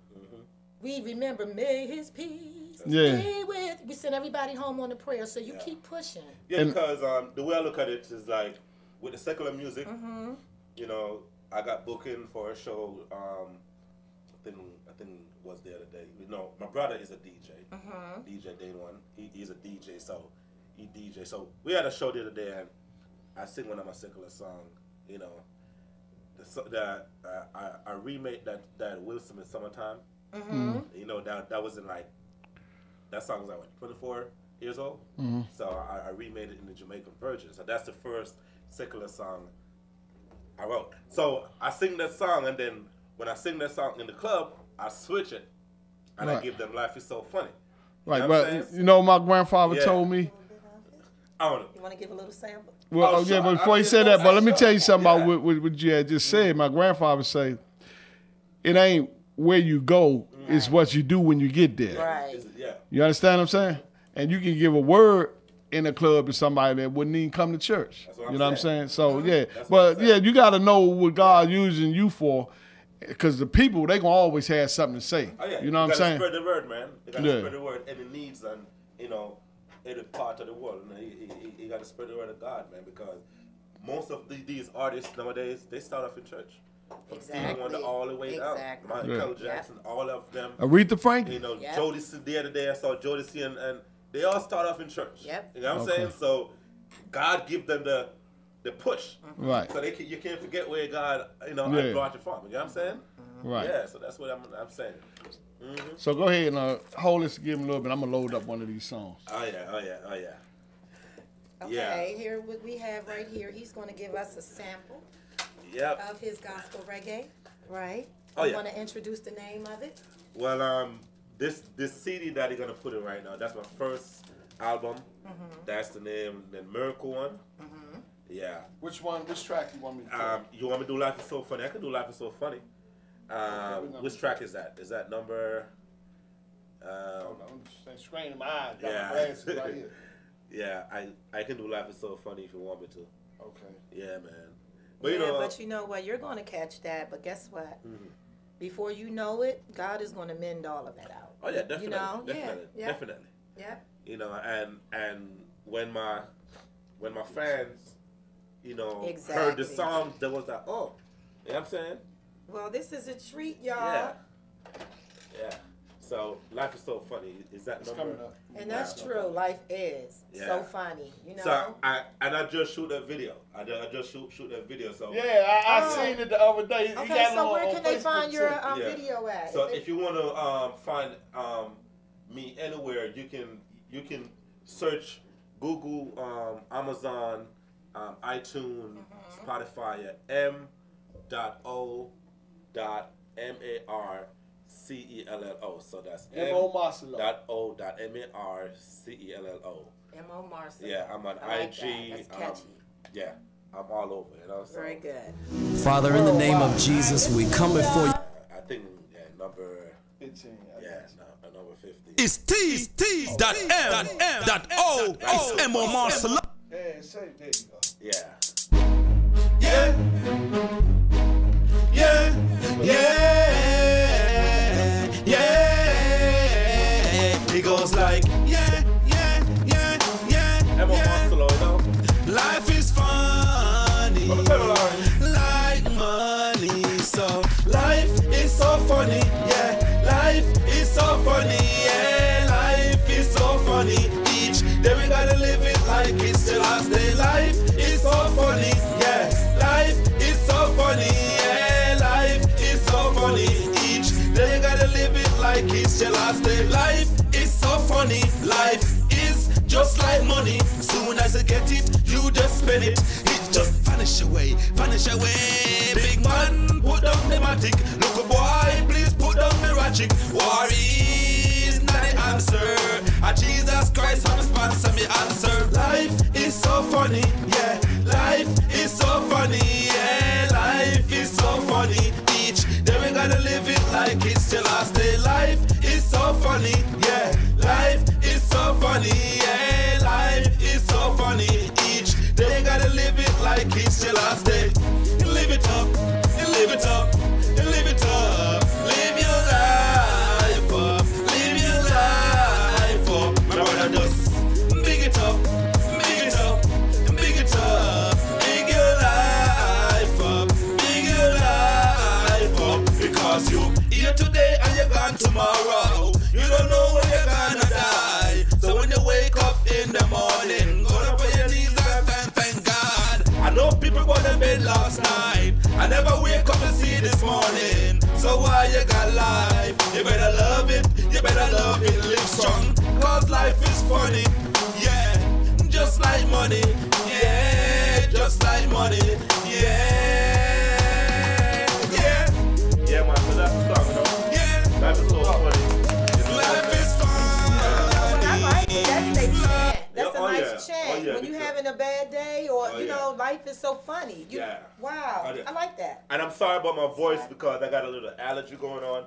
Speaker 2: we remember, may His peace be with. We send everybody home on a prayer, so you keep pushing.
Speaker 13: Yeah, because the way I look at it is like, with the secular music, you know, I got booking for a show, I think it was the other day. You know, my brother is a DJ, DJ Day One. He's a DJ, so he DJ. So we had a show the other day, and I sing one of my secular songs, you know, I remade that Will Smith Summertime. You know, that was in like, that song was like, what, 24 years old? So I remade it in the Jamaican version. So that's the first secular song I wrote. So I sing that song, and then when I sing that song in the club, I switch it, and I give them Life Is So Funny.
Speaker 1: Right, but you know my grandfather told me?
Speaker 13: I don't know.
Speaker 2: You want to give a little sample?
Speaker 1: Well, yeah, but before you say that, but let me tell you something about what you had just said. My grandfather say, it ain't where you go, it's what you do when you get there.
Speaker 2: Right.
Speaker 1: You understand what I'm saying? And you can give a word in a club to somebody that wouldn't even come to church. You know what I'm saying? So, yeah. But, yeah, you got to know what God using you for, because the people, they going to always have something to say.
Speaker 13: Oh, yeah.
Speaker 1: You know what I'm saying?
Speaker 13: Spread the word, man. You got to spread the word, and it needs, and, you know, every part of the world. You got to spread the word of God, man, because most of these artists nowadays, they start off in church. From Stevie Wonder all the way down. Michael Jackson, all of them.
Speaker 1: Aretha Franklin.
Speaker 13: You know, Jodeci, the other day I saw Jodeci, and they all start off in church. You know what I'm saying? So God give them the push.
Speaker 1: Right.
Speaker 13: So you can't forget where God, you know, brought you from. You know what I'm saying?
Speaker 1: Right.
Speaker 13: Yeah, so that's what I'm saying.
Speaker 1: So go ahead and hold this, give him a little bit. I'm going to load up one of these songs.
Speaker 13: Oh, yeah.
Speaker 2: Okay, here what we have right here. He's going to give us a sample of his gospel reggae, right?
Speaker 13: Oh,
Speaker 2: you want to introduce the name of it?
Speaker 13: Well, this CD that he's going to put in right now, that's my first album. That's the name, the Miracle one. Yeah.
Speaker 1: Which track you want me to do? You
Speaker 13: want me to do Life Is So Funny? I can do Life Is So Funny. Which track is that? Is that number...
Speaker 1: Hold on, I'm straining my eyes. Got my glasses right here.
Speaker 13: Yeah, I can do Life Is So Funny if you want me to.
Speaker 1: Okay.
Speaker 13: Yeah, man.
Speaker 2: But you know what? You're going to catch that, but guess what? Before you know it, God is going to mend all of that out.
Speaker 13: Oh, yeah, definitely.
Speaker 2: You know?
Speaker 13: Definitely.
Speaker 2: Yeah.
Speaker 13: You know, and when my fans, you know, heard the song, they was like, oh, you know what I'm saying?
Speaker 2: Well, this is a treat, y'all.
Speaker 13: Yeah. So, Life Is So Funny. Is that number?
Speaker 2: And that's true. Life is so funny. You know?
Speaker 13: So, I just shoot that video. I just shoot that video. So
Speaker 1: yeah, I seen it the other day.
Speaker 2: Okay, so where can they find your video at?
Speaker 13: So if you want to find me anywhere, you can search Google, Amazon, iTunes, Spotify at m.o.mar M-O-R-C-E-L-L-O. So that's
Speaker 1: M.O. Marcello.
Speaker 13: M.O.M.A.R.C.E.L.L.O.
Speaker 2: M.O. Marcello.
Speaker 13: Yeah, I'm on
Speaker 2: I like
Speaker 13: IG.
Speaker 2: that. That's catchy.
Speaker 13: Yeah, I'm all over. You know. So,
Speaker 2: Very good.
Speaker 8: Father, in the name of Jesus, we come before you.
Speaker 13: I think number
Speaker 1: 15.
Speaker 13: Number 50.
Speaker 9: It's T.M.O. M.O. Marcello.
Speaker 1: Hey, say there you go.
Speaker 13: Yeah.
Speaker 9: Yeah. Yeah. Yeah. Yeah. It goes like, yeah.
Speaker 13: M.O. Marcello, you know?
Speaker 9: Life is funny, like money. So life is so funny, yeah. Life is so funny, yeah. Life is so funny. Each day we gotta live it like it's the last day. Life is so funny, yeah. Life is so funny, yeah. Life is so funny. Each day you gotta live it like it's the last day. Life is so funny. Life is just like money. Soon as you get it, you just spend it. It just vanish away. Big man, put down the matic. Look a boy, please put down the ratchet. War is not the answer. Jesus Christ, I'm sponsor me answer. Life is so funny, yeah. Life is so funny, yeah. Life is so funny. Each day we gotta live it like it's the last day. Life is so funny, yeah. Life is so funny, yeah. Life is so funny. Each day you gotta live it like it's the last day. Live it up, live it up, live it up. Live your life up, live your life up. My brother just big it up, big it up, big it up. Big your life up, big your life up. Because you here today and you're gone tomorrow. You don't know when you're gonna die. So when you wake up in the morning, go up on your knees and thank God. I know people go to bed last night. I never wake up and see this morning. So why you got life? You better love it, live strong. Cause life is funny, yeah. Just like money, yeah. Just like money, yeah. Yeah.
Speaker 13: Yeah, man, so that's the song, you know?
Speaker 9: Yeah.
Speaker 13: Life is so funny.
Speaker 9: Life is fun.
Speaker 2: I like it. That's they chant. That's
Speaker 13: Yeah,
Speaker 2: a nice chant.
Speaker 13: Oh, yeah,
Speaker 2: when you
Speaker 13: because-
Speaker 2: having a bad day or,
Speaker 13: Oh,
Speaker 2: you
Speaker 13: yeah.
Speaker 2: know, life is so funny.
Speaker 13: Yeah.
Speaker 2: Wow.
Speaker 13: Oh, yeah.
Speaker 2: I like that.
Speaker 13: And I'm sorry about my voice because I got a little allergy going on.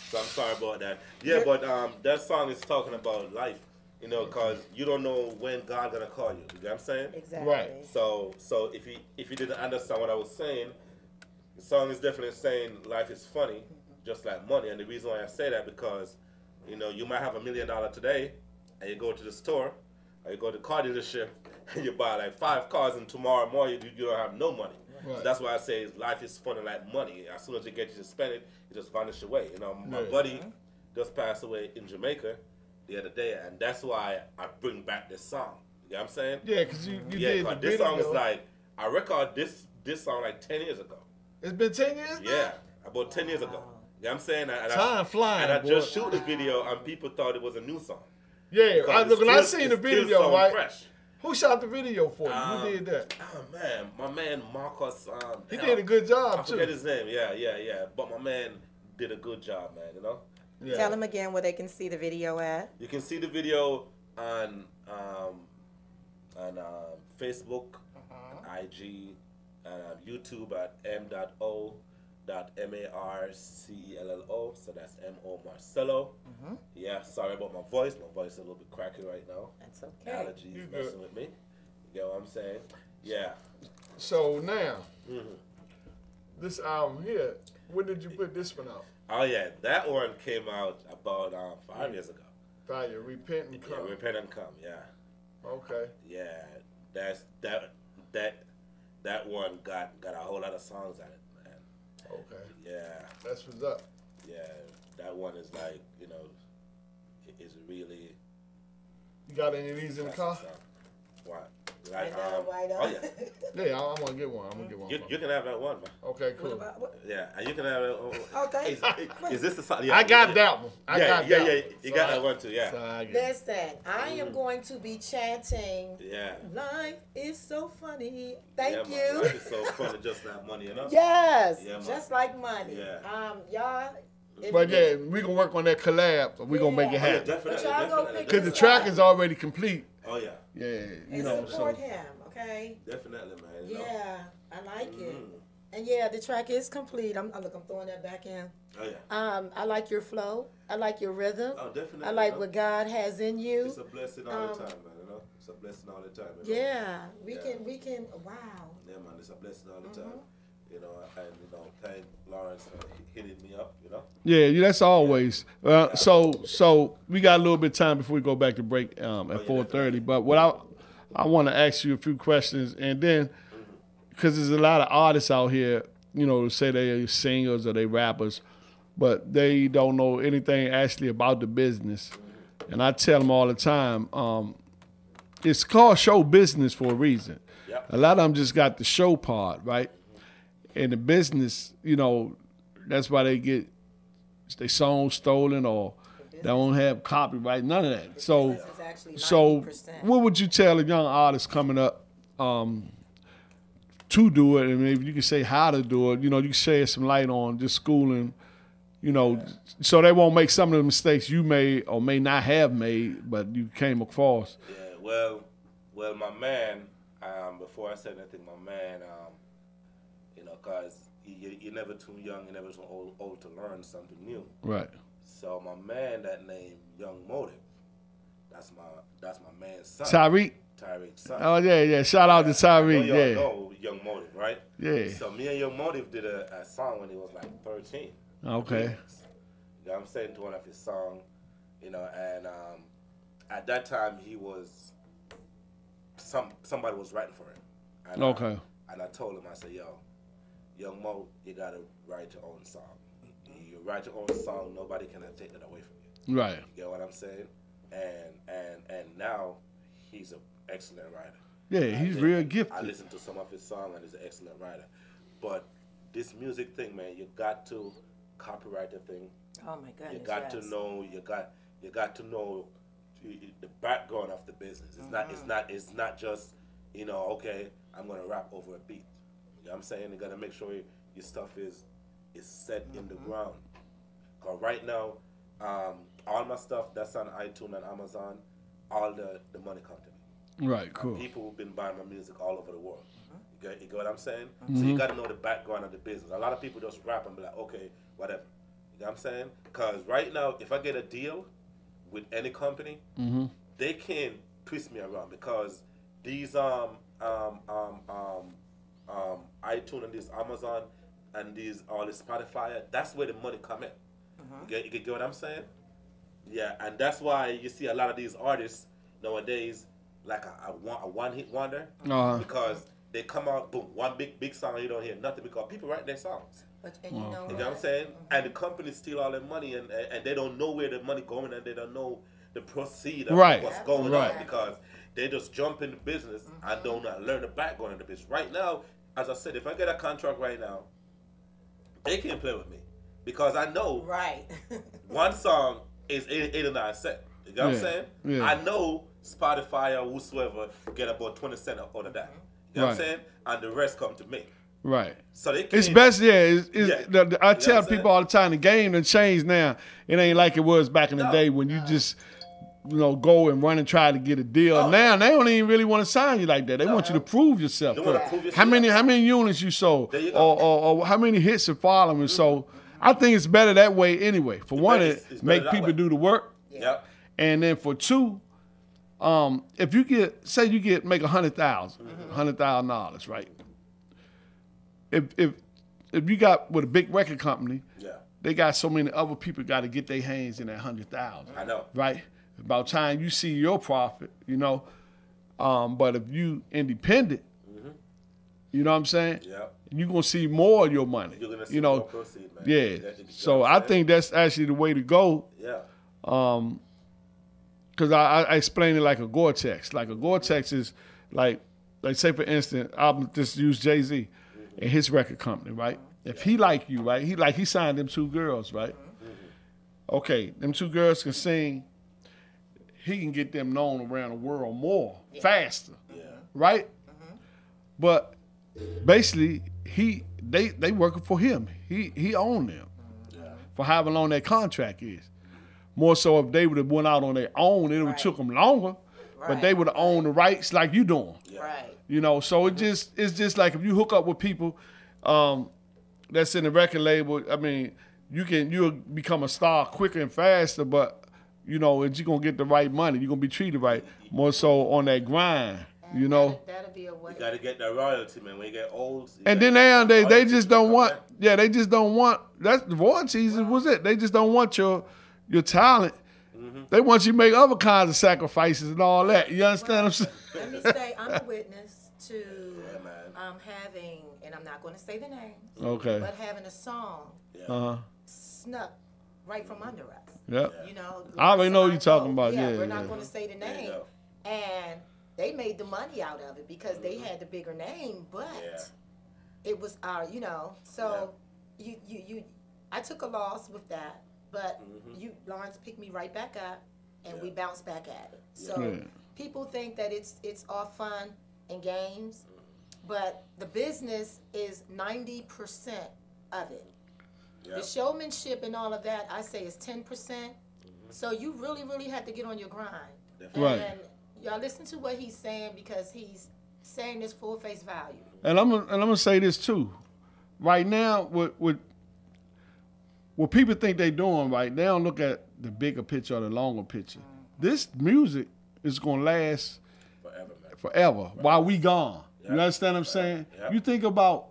Speaker 13: So I'm sorry about that. Yeah, but that song is talking about life, you know, because you don't know when God's going to call you. You know what I'm saying?
Speaker 2: Exactly.
Speaker 1: Right.
Speaker 13: So if you didn't understand what I was saying, the song is definitely saying life is funny, just like money. And the reason why I say that because, you know, you might have $1 million today and you go to the store or you go to the car dealership and you buy like 5 cars and tomorrow morning you don't have no money.
Speaker 1: Right.
Speaker 13: So that's why I say life is funny like money. As soon as you get to spend it, it just vanishes away. You know, my buddy just passed away in Jamaica the other day, and that's why I bring back this song. You know what I'm saying?
Speaker 1: Yeah, because you did the
Speaker 13: cause this song is
Speaker 1: video.
Speaker 13: like, I recorded this song like 10 years ago.
Speaker 1: It's been 10 years now?
Speaker 13: Yeah, about 10 years ago. You know what I'm saying? And
Speaker 1: Time flying,
Speaker 13: And I
Speaker 1: boy.
Speaker 13: just shoot the video, and people thought it was a new song.
Speaker 1: Yeah,
Speaker 13: Because
Speaker 1: when I
Speaker 13: it's
Speaker 1: seen the
Speaker 13: still
Speaker 1: video,
Speaker 13: so
Speaker 1: right?
Speaker 13: fresh.
Speaker 1: Who shot the video for you? Who did that?
Speaker 13: Oh man, my man Marcus.
Speaker 1: He did a good job,
Speaker 13: I
Speaker 1: too.
Speaker 13: forget his name. Yeah. But my man did a good job, man. You know.
Speaker 1: Yeah.
Speaker 2: Tell them again where they can see the video at.
Speaker 13: You can see the video on Facebook, IG, and YouTube at m.o.marcello. So that's M.O. Marcello. Yeah, sorry about my voice. My voice is a little bit cracky right now.
Speaker 2: That's okay.
Speaker 13: Allergies messing with me. You get what I'm saying? Yeah.
Speaker 1: So now, this album here, when did you put this one out?
Speaker 13: Oh yeah, that one came out about 5 years ago.
Speaker 1: Fire, Repent and Come.
Speaker 13: Yeah, Repent and Come. Yeah.
Speaker 1: Okay.
Speaker 13: Yeah, that one got a whole lot of songs on it, man.
Speaker 1: Okay.
Speaker 13: Yeah.
Speaker 1: That's what's up.
Speaker 13: Yeah, that one is like, you know, is really.
Speaker 1: You got any of these in the car?
Speaker 13: What? Like,
Speaker 2: right
Speaker 13: oh yeah.
Speaker 1: Yeah, I'm gonna get one.
Speaker 13: You can have that one, man.
Speaker 1: Okay, cool.
Speaker 13: Yeah, and you can have it.
Speaker 2: Okay.
Speaker 13: Is this the song? Yeah,
Speaker 1: I got that one. I got that one.
Speaker 13: You got that one too. Yeah.
Speaker 2: Listen, I am going to be chanting.
Speaker 13: Yeah.
Speaker 2: Life is so funny. Thank
Speaker 13: Man,
Speaker 2: you.
Speaker 13: life is so funny, just like money, you know.
Speaker 2: Yes.
Speaker 13: Yeah, man.
Speaker 2: Just like money.
Speaker 13: Yeah.
Speaker 2: Y'all
Speaker 1: But yeah, we gonna work on that collab. We gonna make it happen.
Speaker 13: Definitely.
Speaker 1: Because the track is already complete.
Speaker 13: Oh yeah.
Speaker 1: Yeah,
Speaker 2: and support him, okay?
Speaker 13: Definitely, man.
Speaker 2: Yeah, I like it. And yeah, the track is complete. I'm throwing that back in.
Speaker 13: Oh yeah.
Speaker 2: I like your flow. I like your rhythm.
Speaker 13: Oh, definitely.
Speaker 2: I like what God has in you.
Speaker 13: It's a blessing all the time, man. You know, it's a blessing all the time.
Speaker 2: Yeah, we can. Wow.
Speaker 13: Yeah, man, it's a blessing all the time. You know, and thank Lawrence for hitting me up. You know.
Speaker 1: Yeah, that's always. So we got a little bit of time before we go back to break at 4:30. But what I want to ask you a few questions, and then because there's a lot of artists out here, who say they're singers or they rappers, but they don't know anything actually about the business. And I tell them all the time, it's called show business for a reason.
Speaker 13: Yep.
Speaker 1: A lot of them just got the show part, right? And the business, that's why they get their songs stolen or they don't have copyright, none of that. So what would you tell a young artist coming up to do it? And maybe you can say how to do it. You can shed some light on just schooling, so they won't make some of the mistakes you made or may not have made, but you came across.
Speaker 13: Yeah, well, my man, before I say anything, my man, because you're never too young, you're never too old to learn something new.
Speaker 1: Right.
Speaker 13: So my man, that name Young Motive, that's my man's son. Tyreek's son.
Speaker 1: Oh yeah. Shout out to Tyreek.
Speaker 13: Y'all know Young Motive, right?
Speaker 1: Yeah.
Speaker 13: So me and Young Motive did a song when he was like 13.
Speaker 1: Okay.
Speaker 13: You know what I'm saying, to one of his songs, and at that time he was somebody was writing for him. And
Speaker 1: okay.
Speaker 13: And I told him, I said, yo, Young Mo, you gotta write your own song. You write your own song, nobody can take that away from you.
Speaker 1: Right.
Speaker 13: You get what I'm saying? And now he's an excellent writer.
Speaker 1: Yeah, he's real gifted.
Speaker 13: I listened to some of his songs and he's an excellent writer. But this music thing, man, you got to copyright the thing.
Speaker 2: Oh my goodness.
Speaker 13: You got to know. You got to know the background of the business. It's not just okay, I'm gonna rap over a beat. You know what I'm saying? You gotta make sure your stuff is set in the ground. Cause right now, all my stuff that's on iTunes and Amazon, all the money come to me.
Speaker 1: Right, cool.
Speaker 13: People who've been buying my music all over the world. You get what I'm saying? So you gotta know the background of the business. A lot of people just rap and be like, okay, whatever. You know what I'm saying? Because right now, if I get a deal with any company, they can twist me around because these iTunes and this Amazon and these all this Spotify, that's where the money come in. You get what I'm saying? Yeah, and that's why you see a lot of these artists nowadays like a one-hit wonder because they come out, boom, one big song and you don't hear nothing because people write their songs.
Speaker 2: And you know
Speaker 13: what I'm saying? And the companies steal all their money and they don't know where the money going and they don't know the proceed of what's going on because they just jump in the business and don't learn the background of the business. Right now, as I said, if I get a contract right now, they can't play with me because I know one song is 89 cents. You know what I'm saying?
Speaker 1: Yeah.
Speaker 13: I know Spotify or whosoever get about 20 cents out of that. You know what I'm saying? And the rest come to me.
Speaker 1: Right.
Speaker 13: So they
Speaker 1: it's best, I tell people all the time, the game done changed now. It ain't like it was back in the day when you just, go and run and try to get a deal. Now they don't even really want to sign you like that. They want you to prove yourself. How many units you sold, or how many hits are following. So I think it's better that way anyway. For one, it make people do the work.
Speaker 13: Yep.
Speaker 1: And then for two, if you make $100,000, right? If you got with a big record company, they got so many other people got to get their hands in that $100,000.
Speaker 13: I know.
Speaker 1: Right? About time you see your profit, but if you independent, you know what I'm saying?
Speaker 13: Yeah.
Speaker 1: You're gonna see more of your money.
Speaker 13: You're gonna see more proceed, man.
Speaker 1: Yeah. So I think that's actually the way to go.
Speaker 13: Yeah.
Speaker 1: Because I explain it like a Gore-Tex. Like a Gore-Tex is like say for instance, I'll just use Jay-Z and his record company, right? If he like you, right? He signed them 2 girls, right? Okay, them 2 girls can sing. He can get them known around the world more, faster, right? But basically, they working for him. He owned them for however long that contract is. More so if they would have went out on their own, it would have took them longer, but they would have owned the rights like you doing.
Speaker 2: Right.
Speaker 1: You know, so it's just like if you hook up with people that's in the record label, I mean, you'll become a star quicker and faster, but you know, if you're gonna get the right money, you're gonna be treated right. More so on that grind, you know.
Speaker 2: That'll be a way.
Speaker 13: You gotta get the royalty, man. When you get old.
Speaker 1: And then they just don't want. Yeah, they just don't want. That's the royalties. Was it? They just don't want your talent. They want you to make other kinds of sacrifices and all that. You understand what I'm saying?
Speaker 2: Let me say, I'm a witness to having, and I'm not going to say the names.
Speaker 1: Okay.
Speaker 2: But having a song snuck right from under us.
Speaker 1: Yep.
Speaker 2: You know.
Speaker 1: I already know what you're talking about. Yeah.
Speaker 2: We're not going to say the name, and they made the money out of it because they had the bigger name, but it was our, you know. So I took a loss with that. But Lawrence picked me right back up, and we bounced back at it. So people think that it's all fun and games, but the business is 90% of it. The showmanship and all of that, I say, is 10%. So you really, really have to get on your grind.
Speaker 1: Right.
Speaker 2: And y'all listen to what he's saying because he's saying this full face value.
Speaker 1: And I'm gonna say this too. Right now, what people think they're doing right, they don't look at the bigger picture or the longer picture. This music is going to last forever while we gone. You understand what I'm saying? You think about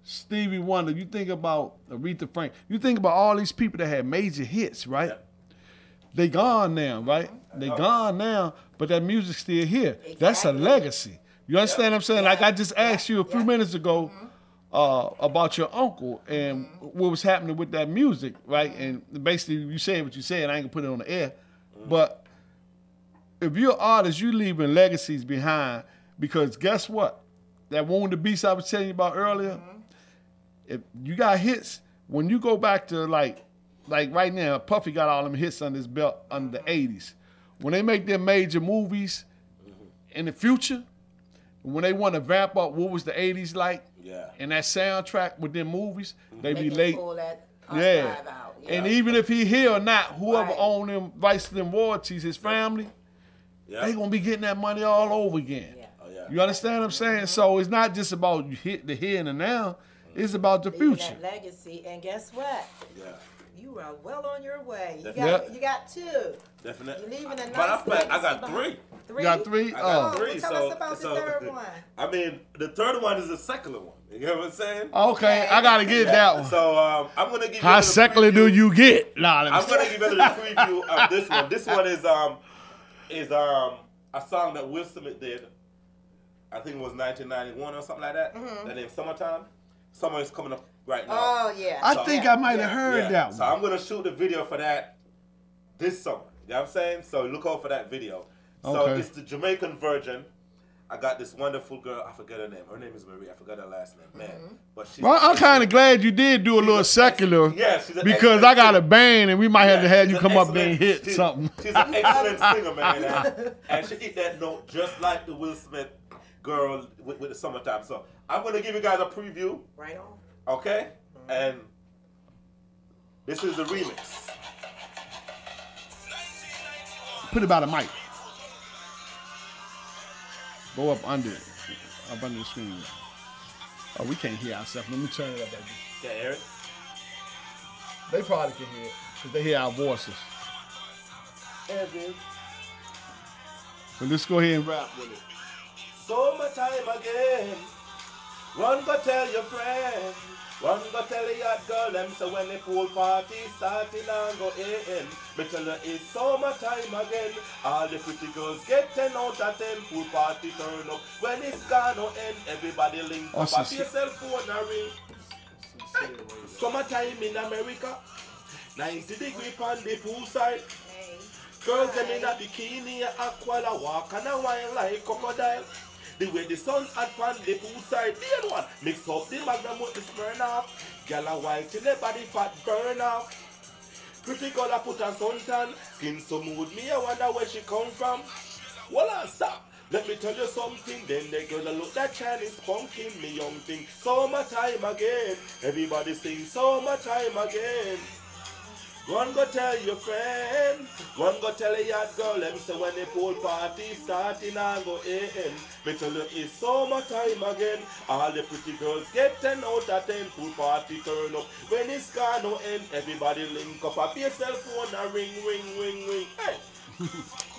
Speaker 1: Stevie Wonder, you think about Aretha Franklin, you think about all these people that had major hits, right? They gone now, right? They gone now, but that music's still here. That's a legacy. You understand what I'm saying? Like I just asked you a few minutes ago, about your uncle and what was happening with that music, right? And basically, you said what you said. I ain't gonna put it on the air, but if you're an artist, you leaving legacies behind because guess what? That Wounded Beast I was telling you about earlier. If you got hits, when you go back to like right now, Puffy got all them hits under his belt under the '80s. When they make their major movies in the future, when they want to vamp up what was the '80s like. And that soundtrack with them movies, they be late.
Speaker 2: Pull that out.
Speaker 1: And even if he here or not, whoever own them rights to them royalties, his family, they gonna be getting that money all over again. You understand what I'm saying? So it's not just about the here and the now. It's about the future.
Speaker 2: That legacy, and guess what? You are well on your way. You got two.
Speaker 13: Definitely.
Speaker 2: You're leaving a nice
Speaker 13: But I got three.
Speaker 2: Three?
Speaker 1: You got three?
Speaker 13: I got three.
Speaker 2: Tell us about the third one.
Speaker 13: I mean, the third one is a secular one. You know what I'm saying?
Speaker 1: Okay, I gotta get that one.
Speaker 13: So I'm gonna give you.
Speaker 1: How secular do you get?
Speaker 13: I'm gonna give you the preview of this one. This one is a song that Will Smith did. I think it was 1991 or something like that. That named Summertime. Summer is coming up right now.
Speaker 2: Oh yeah.
Speaker 1: I think I might have heard that one.
Speaker 13: So I'm gonna shoot the video for that this summer. You know what I'm saying? So look out for that video. So it's the Jamaican version. I got this wonderful girl. I forget her name. Her name is Marie. I forgot her last name. Man, but she's.
Speaker 1: Well, I'm kind of glad you did do a little secular because I got a band and we might have to have you come up there and hit something.
Speaker 13: She's an excellent singer, man, and she hit that note just like the Will Smith girl with the Summertime. So I'm gonna give you guys a preview.
Speaker 2: Right on.
Speaker 13: Okay, and this is the remix.
Speaker 1: Put it by the mic. Go up under it. Up under the screen. Oh, we can't hear ourselves. Let me turn it up, baby.
Speaker 13: Can't hear it?
Speaker 1: They probably can hear it because they hear our voices.
Speaker 13: Yeah, dude.
Speaker 1: So let's go ahead and rap with it.
Speaker 13: Summertime again. Run go tell your friend. Run go tell the hot girl them so when the pool party starting and go in. Me tell her it's summertime again. All the pretty girls get 10 out of 10. Pool party turn up. When it's gonna end, everybody link up. At your cell phone a ring. Summertime in America. 90 degree on the poolside. Girls them in a bikini, aqua, walk and a wine like crocodile. The way the sun hot on the poolside, the other one mix up the magnum with the Smirnoff. Girl a white till the body fat burn off. Pretty girl a put on suntan, skin so mood. Me I wonder where she come from. Well, I stop. Let me tell you something. Then the girl a look that Chinese pumpkin, me young thing. Summertime again. Everybody sing summertime again. One go tell your friend, one go tell a yard girl, let me say when the pool party starting and go end. Me tell you it's summer time again. All the pretty girls get 10 out of 10. Pool party turn up. When it's gonna end, everybody link up. Up your cell phone and ring, ring, ring, ring. Hey.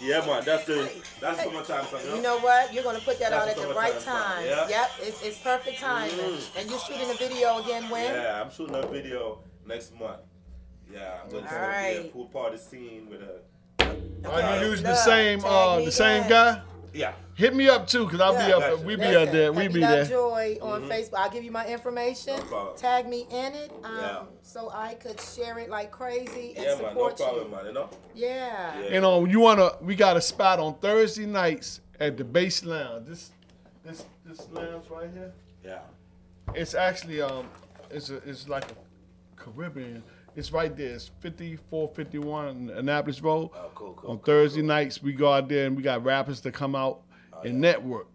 Speaker 13: Yeah, man, that's summertime song.
Speaker 2: You know what? You're gonna put that out at the right time.
Speaker 13: Yeah.
Speaker 2: Yep, it's perfect timing. And you're shooting a video again when?
Speaker 13: Yeah, I'm shooting a video next month. Yeah, I'm going to be a pool party scene with a.
Speaker 1: Are you using the same guy?
Speaker 13: Yeah.
Speaker 1: Hit me up too, cause I'll be up. We be out there. We be there.
Speaker 2: Joy on Facebook. I'll give you my information.
Speaker 13: No
Speaker 2: tag me in it, so I could share it like crazy and support
Speaker 13: man, no problem, man. You know.
Speaker 2: Yeah.
Speaker 1: You know, we got a spot on Thursday nights at the Bass Lounge. This lounge right here.
Speaker 13: Yeah.
Speaker 1: It's actually it's like a Caribbean. It's right there. It's 5451 Annapolis Road.
Speaker 13: Oh, cool.
Speaker 1: On Thursday nights, we go out there and we got rappers that come out and network.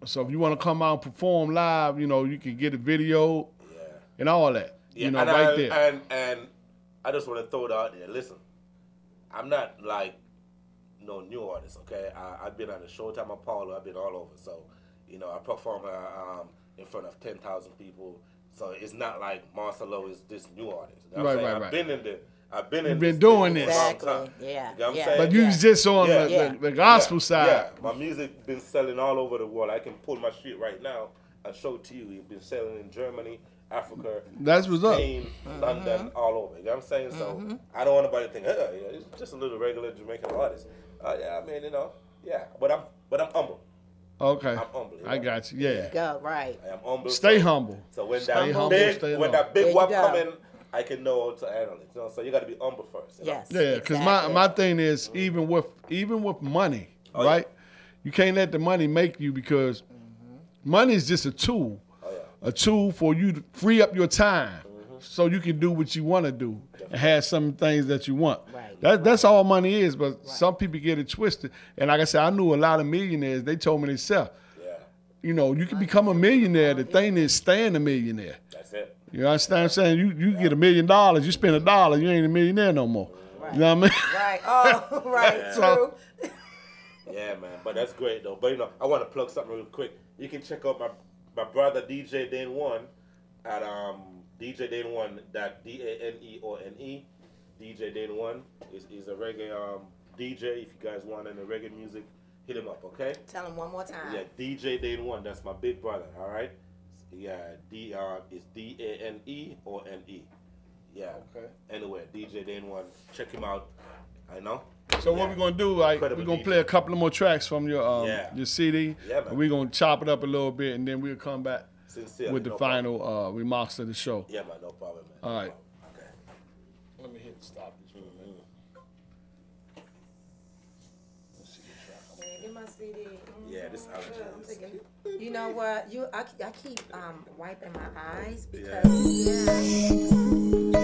Speaker 1: So if you want to come out and perform live, you know, you can get a video and all that.
Speaker 13: Yeah,
Speaker 1: you know, right there.
Speaker 13: And I just want to throw it out there. Listen, I'm not like no new artist, okay? I've been on the Showtime Apollo. I've been all over. So, you know, I perform in front of 10,000 people. So it's not like Marcelo is this new artist. You know what I'm saying? I've been
Speaker 1: doing this.
Speaker 2: Exactly.
Speaker 13: Yeah. You know what I'm
Speaker 2: Yeah.
Speaker 13: saying?
Speaker 1: But you just on the gospel side.
Speaker 13: Yeah. My music been selling all over the world. I can pull my shit right now and show it to you. It's been selling in Germany, Africa,
Speaker 1: That's what's
Speaker 13: Spain, London, all over. You know what I'm saying? So I don't want anybody to think, hey, it's just a little regular Jamaican artist. Yeah, I mean, you know, yeah. But I'm humble.
Speaker 1: Okay.
Speaker 13: I'm humble. You know?
Speaker 1: I got you. Yeah.
Speaker 2: Go right.
Speaker 13: I am humble.
Speaker 1: Stay humble.
Speaker 13: So when
Speaker 1: Stay
Speaker 13: that big wop come in, I can know how to handle it. You know, so you got to be humble first. You know?
Speaker 2: Yes.
Speaker 1: Yeah, because my thing is even with money, right? You can't let the money make you because money is just a tool, a tool for you to free up your time so you can do what you want to do and have some things that you want.
Speaker 2: Right.
Speaker 1: That's all money is, but some people get it twisted. And like I said, I knew a lot of millionaires. They told me themselves, you know, you can become a millionaire. The thing is staying a millionaire.
Speaker 13: That's it.
Speaker 1: You understand what I'm saying? You get $1 million, you spend $1, you ain't a millionaire no more.
Speaker 2: Right.
Speaker 1: You know what I mean?
Speaker 2: Right. Oh, right.
Speaker 13: Yeah.
Speaker 2: True.
Speaker 13: Yeah, man. But that's great, though. But, you know, I want to plug something real quick. You can check out my brother, DJ Dane One, at DJDane1.DANEONE. DJ Dane One is a reggae DJ. If you guys want any reggae music, hit him up, okay?
Speaker 2: Tell him one more time.
Speaker 13: Yeah, DJ Dane One. That's my big brother, all right? Yeah, it's DANEONE. Yeah. Okay. Anyway, DJ Dane One. Check him out. I know.
Speaker 1: So what we're gonna do, like, we're gonna play a couple of more tracks from your CD.
Speaker 13: Yeah, man.
Speaker 1: And we're gonna chop it up a little bit, and then we'll come back
Speaker 13: Sincerely,
Speaker 1: with the final remarks of the show.
Speaker 13: Yeah, man. No problem, man.
Speaker 1: All right.
Speaker 13: Okay.
Speaker 1: Let me hit stop this for a minute. Let's see the track.
Speaker 2: Get my CD.
Speaker 13: Yeah, this
Speaker 2: You know what? I keep wiping my eyes because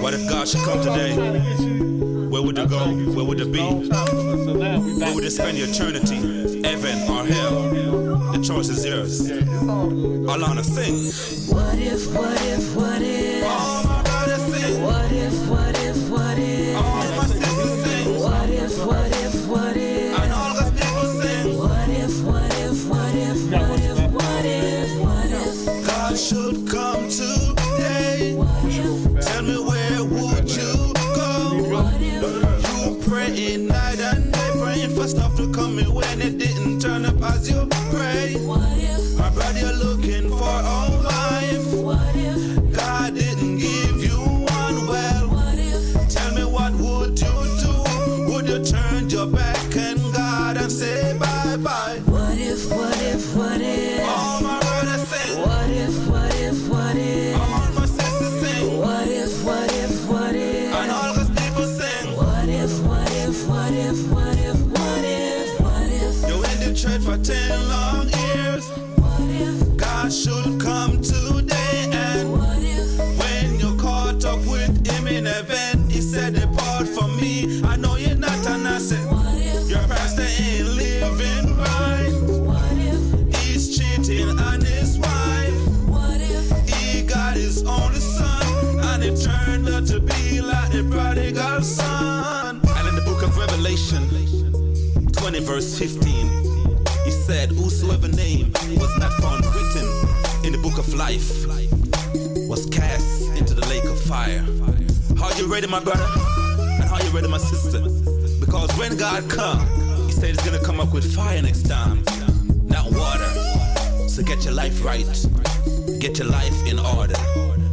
Speaker 9: What if God should come today? Where would it go? Where would it be? Where would it spend your eternity? Heaven or hell? The choice is yours. Alana, sing.
Speaker 12: What if, what if, what if?
Speaker 9: All my brothers sing.
Speaker 12: What if, what if, what if?
Speaker 9: All my sisters sing.
Speaker 12: What if, what if, what if?
Speaker 9: And all God's people sing.
Speaker 12: What if, what if, what if, what if, what if, what if?
Speaker 9: God should come today. Tell me where would you go? You praying night and day, praying for stuff to come in when it didn't turn up as you pray. My brother, you're looking for a wife. God didn't give you one. Well, tell me what would you do? Would you turn your back and God and say bye bye?
Speaker 12: What if, what if, what if?
Speaker 9: All my brothers sing.
Speaker 12: What if, what if, what if?
Speaker 9: All my sisters sing.
Speaker 12: What if, what if, what if?
Speaker 9: And all God's people sing.
Speaker 12: What if, what if, what if, what if, what if, what if?
Speaker 9: You in the church for 10 long years.
Speaker 12: What if?
Speaker 9: God should come today, and
Speaker 12: What if?
Speaker 9: when you caught up with him in heaven, he said, depart from me. I know you're not an asset.
Speaker 12: What if?
Speaker 9: Your pastor ain't living right.
Speaker 12: What if?
Speaker 9: He's cheating on his wife.
Speaker 12: What if?
Speaker 9: He got his only son, and it turned out to be like the prodigal
Speaker 14: son. And in the book of Revelation 20 verse 15, he said, whosoever name was not found written in the book of life was cast into the lake of fire. Are you ready, my brother? And are you ready, my sister? Because when God comes, he said he's gonna come up with fire next time, not water. So get your life right, get your life in order,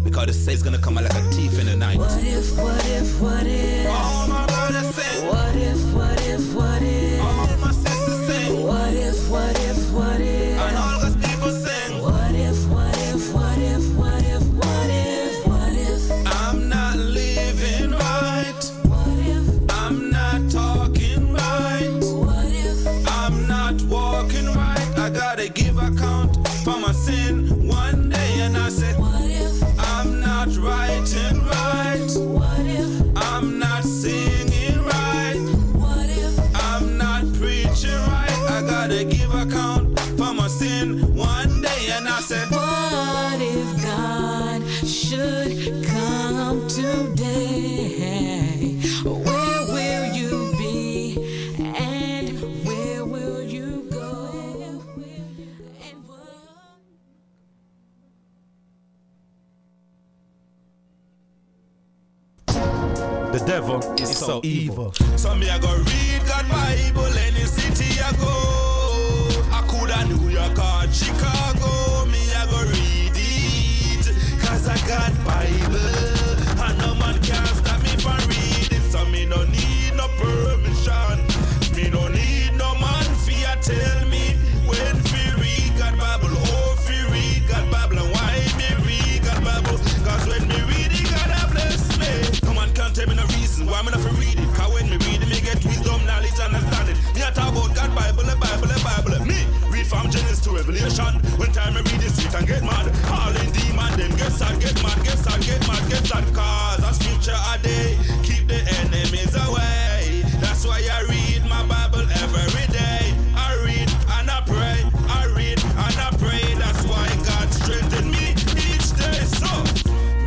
Speaker 14: because it says he's gonna come out like a thief in the night.
Speaker 6: What if, what if, what if?
Speaker 14: All my brothers say,
Speaker 6: what if, what if, what if?
Speaker 14: All my sisters say,
Speaker 6: what if, what if, what if?
Speaker 14: And all God's people sing,
Speaker 6: what if, what if, what if, what if, what if, what if?
Speaker 14: I'm not living right.
Speaker 6: What if?
Speaker 14: I'm not talking right.
Speaker 6: What if?
Speaker 14: I'm not walking right. I gotta give account for my sin one day, and I said,
Speaker 6: what if?
Speaker 14: I'm not writing right.
Speaker 6: What if?
Speaker 14: I'm not singing right.
Speaker 6: What if?
Speaker 14: I'm not preaching right. I gotta give account for my sin one day, and I said,
Speaker 6: what if God should come today? Where will you be and where will you go? And what?
Speaker 14: the devil is so evil. So me I go read God Bible any city I go. I coulda New York or Chicago. Me I go read it, cause I got Bible. And no man can stop me from reading. So me no need no permission. Me no need no man fi tell me when fi read God Bible. Oh fi read God Bible. And why me read God Bible? Cause when me read it, God a bless me. No man can tell me no reason why me not fi read it. Cause when me read it, me get wisdom, knowledge, understanding. Me a talk about God Bible, the Bible, the Bible. Me read from Genesis to Revelation. When time I read this street and get mad. All in demon, them get sad, get mad, get sad, get mad, get sad. Cause a scripture a day keep the enemies away. That's why I read my Bible every day. I read and I pray, I read and I pray. That's why God strengthened me each day. So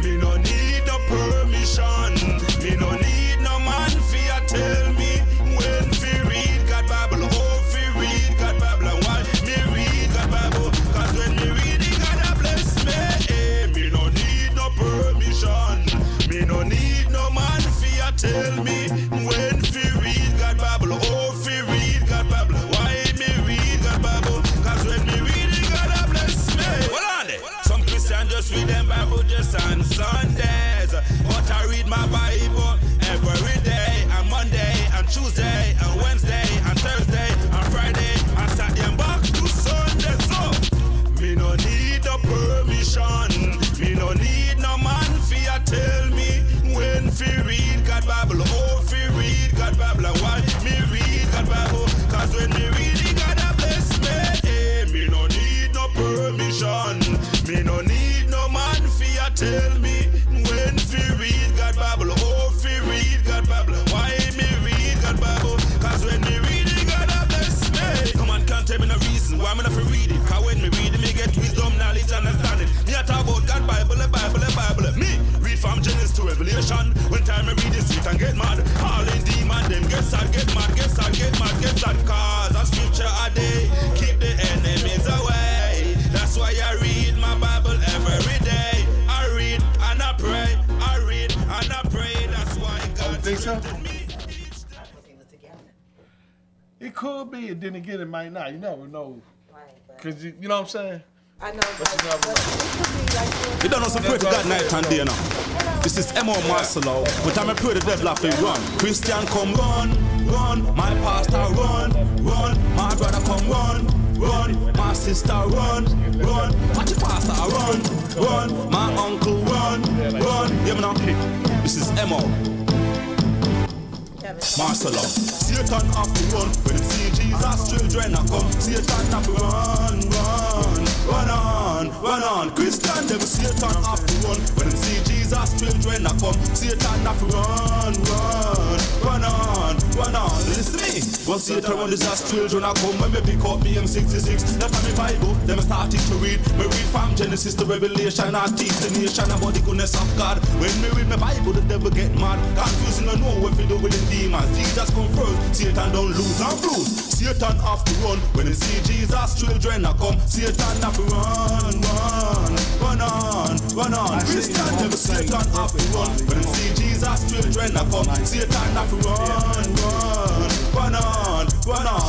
Speaker 14: me no need no permission. Me no need no man fi tell me when fi read God Bible. Oh fi read God Bible. And why me read God Bible? Cause when me read it, God a bless me. Hey, me no need no permission. Me no need no man fi tell me when fi read God Bible. Oh fi read God Bible. Why me read God Bible? Cause when me read it, God a bless me. Hold on there. Some Christians just read them Bible just on Sundays, but I read my Bible every day, and Monday, and Tuesday, and Wednesday, and Thursday, and Friday, and Saturday, and back to Sunday. So me no need no permission. Me no need no man fi tell me when fi read God Bible. Oh fi read God Bible. And why me read God Bible? Cause when me read it, God a bless me. Hey, me no need no permission. Me no need no man fi tell me when fi read God Bible. Oh fi read God Bible. Why me read God Bible? Cause when me read it, God a bless me. No man can tell me no reason why me not fi read it. Cause when me read it, me get wisdom, knowledge, understanding. Me a talk about God Bible, the Bible, the Bible. Me read from Genesis to Revelation. When time I read this street and get mad. All in demon, them get sad, get mad, get sad, get mad, get sad. Cause a scripture a day keep the enemies away. That's why I read my Bible every day. I read and I pray, I read and I pray. That's why God strengthened me.
Speaker 1: It could be, and then again, it might not. You never know.
Speaker 2: Right,
Speaker 1: Cause you know what I'm saying?
Speaker 2: I know, but it could be like
Speaker 14: You don't know some pray to God night and day now. This is M.O. Marcelo. When time I pray the devil off, he run. Christian come run, run. My pastor run, run. My brother come run. My sister run. Watch your pastor run. My uncle run. You know, this is M.O. Marcelo. Satan have to run when it see Jesus children a come. Satan have to run on. Christian them Satan have to run when it see Jesus children a come. Satan have to run on. Listen to me. Once Satan run disaster children I come when me pick up me M66. Left on me Bible, them starting to read. Me read from Genesis to Revelation. I teach the nation about the goodness of God. When me read my Bible, the devil get mad. Confusing don't know what we do with the demons. Jesus come first, Satan don't lose and bruise. Satan have to run. When you see Jesus children I come, Satan have to run, run on. Christian never Satan have to run. When you see Jesus children I come, Satan have to run on.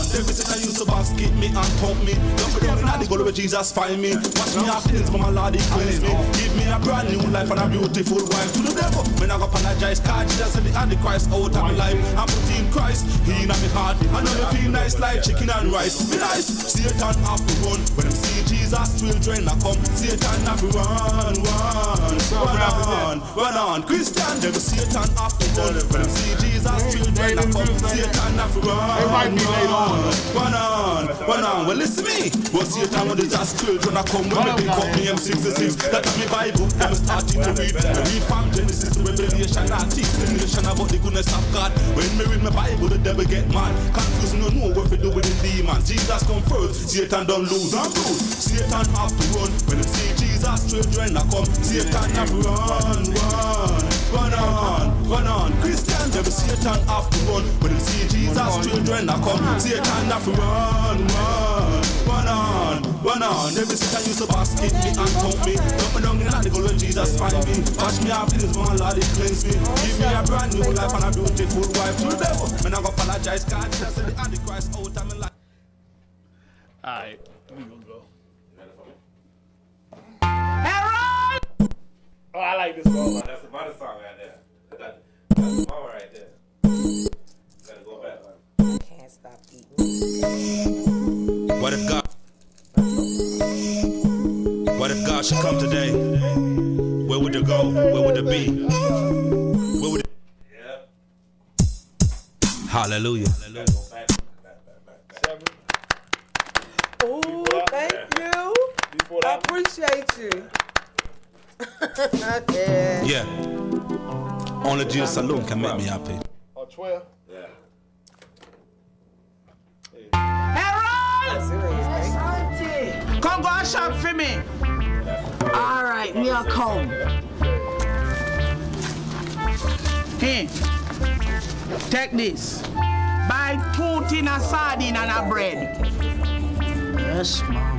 Speaker 14: Every Satan used to basket me and pump me. Don't be down in the goal where Jesus find me. Watch me have feelings, but my Lord he cleanse me. Give me a brand new life and a beautiful wife. To the devil, when I go apologize, cause Jesus said the Antichrist out of my life. I'm putting Christ in my heart. I know you feel nice like chicken and rice. Be nice, Satan have to run. When I see Jesus children I come, Satan have to run on. Christian, never Satan have to run. When I see Jesus children I come, Satan have to run on. Well listen to me. Well Satan when the just children I come, when me pick up me M66. That is me Bible, them starting to read. I read from Genesis to Revelation. I teach the nation about the goodness of God. When me read my Bible, the devil get mad. Confusing don't know what we do with the demons. Jesus come first, Satan don't lose and bruise. Satan have to run. When you see Jesus children I come, Satan have to run on. Christian, never Satan have to run. When you see Jesus children I come, Satan have to run on. Every Satan used to basket me and pump me. Dump me down in the goal when Jesus find me. Watch me have feelings, but my Lord he cleanse me. Give me a brand new life and a beautiful wife. To the devil, when I go apologize, God Jesus said the Antichrist out of my life.
Speaker 1: Alright, we gonna go.
Speaker 15: Harold!
Speaker 1: Oh, I like this one.
Speaker 13: That's the mother song right there. That's the mama right there. Gotta go back.
Speaker 2: Can't stop eating.
Speaker 14: What if God should come today? Where would it go? Where would it be? Where would it? Hallelujah.
Speaker 15: Oh, thank you. I appreciate you.
Speaker 14: Yeah. Only Jesus alone can make me happy.
Speaker 1: Oh, 12?
Speaker 13: Yeah.
Speaker 15: Harold! Come go and shop for me. All right, me a come. Hey, take this. Buy 2 tin of sardine and a bread. Yes, mom.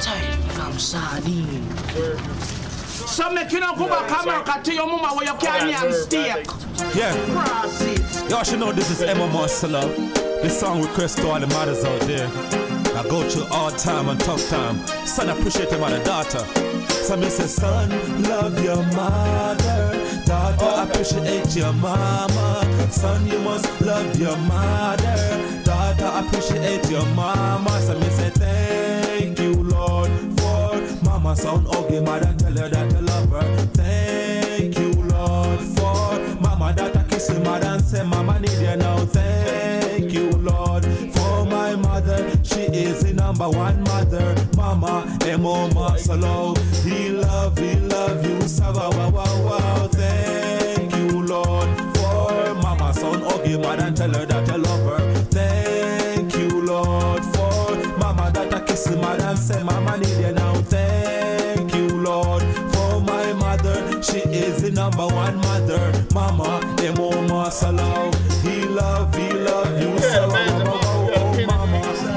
Speaker 15: Tired from sardine. So make you not go back to America to your mama where you carry and steak.
Speaker 14: Yeah. Y'all should know this is Emma Marcella. This song request to all the mothers out there. I go through hard time and tough time. Son, appreciate your mother, daughter. So me say, son, love your mother. Daughter, appreciate your mama. Son, you must love your mother. Daughter, appreciate your mama. So me say, thank you, Lord, for mama. Son, okay, mother, tell her that you love her. Thank you, Lord, for mama. Daughter, kiss him, mother, and say, mama, need you now. Thank you, Lord, for my mother. She is the #1 mother. Mama, Emo Marcelo. He love you, Sava, wow. Thank you, Lord, for mama, son, okay, mother, tell her that you love her. Thank you, Lord, for mama, that I kiss him, mother, and say, mama, need you now. Thank you, Lord, for my mother. She is the #1 mother. Mama, Emo Marcelo. He love you, Sava, mama.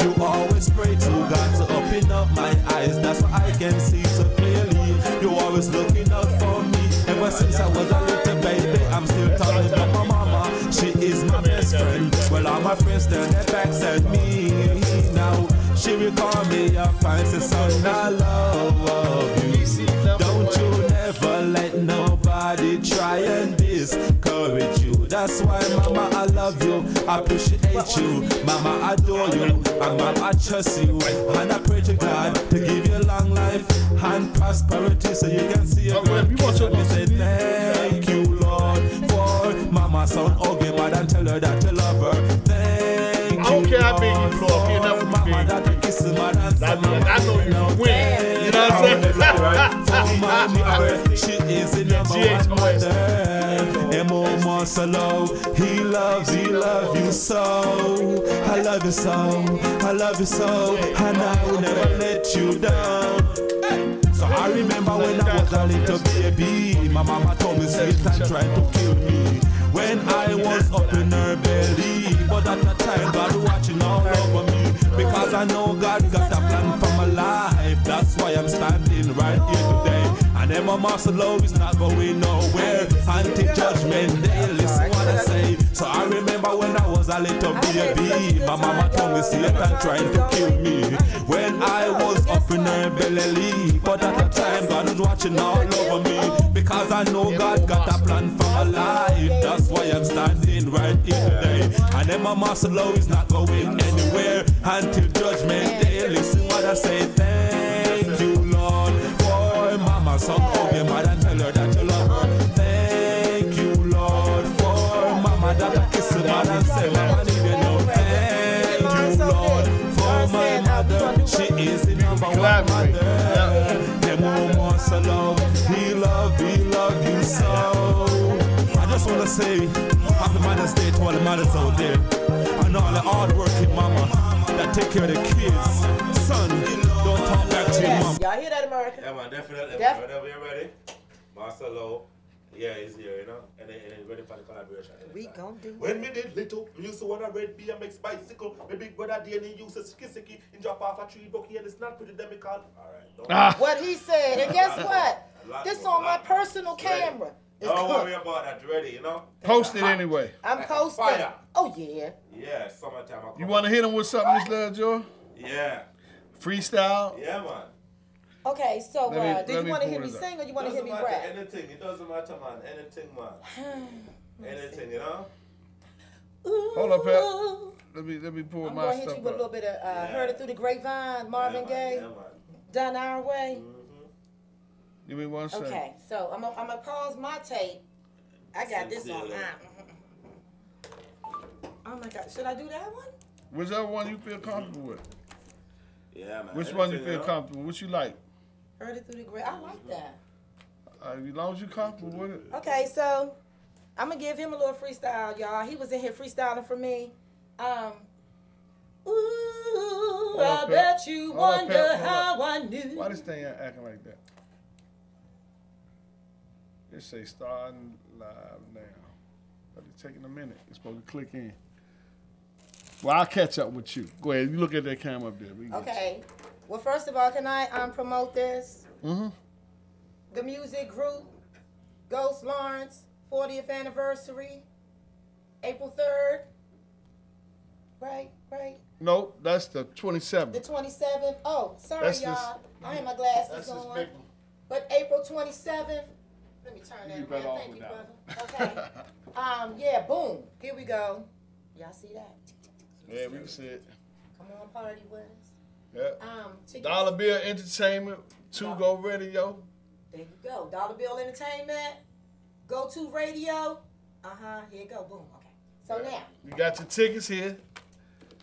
Speaker 14: You always pray to God to open up my eyes. That's what I can see so clearly. You always looking out for me. Ever since I was a little baby, I'm still talking about my mama. She is my best friend. Well, all my friends turn their backs at me. Now she will call me up and say, son, I love you. Don't you never let nobody try and discourage you. That's why, mama, I love you, I appreciate you, mama, I adore you, and mama, I trust you, and I pray to God to give you long life and prosperity so you can see your grandkids. And we say thank you, Lord, for mama, son, okay, mother, tell her that you love her. Thank you, Lord, for mama, that you kiss her, mother, and say, mama, I know you win. You know what I'm saying? For my mother, she is the #1 mother. Marcelo. He loves you so. I love you so, I love you so, and I will never let you down. So I remember when I was a little baby, my mama told me Satan tried to kill me when I was up in her belly. But at the time, God watching all over me, because I know God got a plan for my life. That's why I'm standing right here today. And then my Marcelo is not going nowhere until Judgment Day. Listen what I say. So I remember when I was a little baby, my mama told me Satan trying to kill me when I was up in her belly. But at the time, God was watching all over me, because I know God got a plan for my life. That's why I'm standing right here today. And then my Marcelo is not going anywhere until Judgment Day. Listen what I say. Thank you, Lord, for mama. So call your mother and tell her that you love her. Thank you, Lord, for mama that I kiss her mother and say, mama need you know. Thank you, Lord, for my mother. She is the number one mother. Them Marcelo, he love you so. I just want to say happy Mother's Day to all the mothers out there, and all the hard-working mama that take care of the kids. Son, don't talk back to your mom.
Speaker 2: Y'all hear that, America?
Speaker 13: Yeah, man, definitely. Whenever you're ready, Marcelo, yeah, he's here, you know, and then ready for the collaboration.
Speaker 2: We gon' do
Speaker 13: When me did little, we used to want a red BMX bicycle. My big brother Danny used a skisiki and drop off a tree bucky, and it's not pretty demical. All right.
Speaker 2: What he said, and guess what? This on my personal camera.
Speaker 13: Don't worry about that, ready, you know?
Speaker 1: Post it anyway.
Speaker 2: I'm posting.
Speaker 13: Fire.
Speaker 2: Oh, yeah.
Speaker 13: Yeah, summertime.
Speaker 1: You want to hit him with something, Miss Lil Joy?
Speaker 13: Yeah.
Speaker 1: Freestyle?
Speaker 13: Yeah, man.
Speaker 2: Okay, so did you want to hear me
Speaker 1: pull it
Speaker 2: sing or you want to hear me
Speaker 13: Doesn't
Speaker 2: rap?
Speaker 13: matter anything. It doesn't matter, man. Anything, man. Anything, you know?
Speaker 1: Hold up, Pep. Let me pull
Speaker 2: I'm
Speaker 1: my
Speaker 2: going to
Speaker 1: stuff
Speaker 2: hit you with a little bit of Heard It Through the Grapevine, Marvin Gaye, Done Our Way.
Speaker 1: Give me 1 second.
Speaker 2: Okay, so I'm gonna pause my tape. I got this on. Oh my God, should I do that one?
Speaker 1: Whichever one you feel comfortable with.
Speaker 13: Yeah, man.
Speaker 1: Which one you feel comfortable? What you like?
Speaker 2: Heard It Through the Grapevine. I like that.
Speaker 1: As long as you're comfortable with it.
Speaker 2: Okay, so I'm gonna give him a little freestyle, y'all. He was in here freestyling for me. Ooh, I bet you wonder how I knew.
Speaker 1: Why this thing acting like that? It say starting live now. But it's taking a minute. It's supposed to click in. Well, I'll catch up with you. Go ahead. You look at that camera up there.
Speaker 2: Okay. Well, first of all, can I promote this?
Speaker 1: Mm-hmm.
Speaker 2: The music group, Ghost Lawrence, 40th anniversary, April 3rd. Right?
Speaker 1: Nope, that's the 27th.
Speaker 2: The 27th. Oh, sorry, y'all. I had my glasses on. But April 27th. Let me turn that around. Thank you, brother. Okay. Yeah, boom. Here we go. Y'all see that?
Speaker 1: Yeah, we can see it.
Speaker 2: Come on, party with us.
Speaker 1: Yeah. Dollar Bill Entertainment, 2Go Radio.
Speaker 2: There you go. Dollar Bill Entertainment, Go To Radio. Here you go. Boom. Okay. So now.
Speaker 1: You got your tickets here.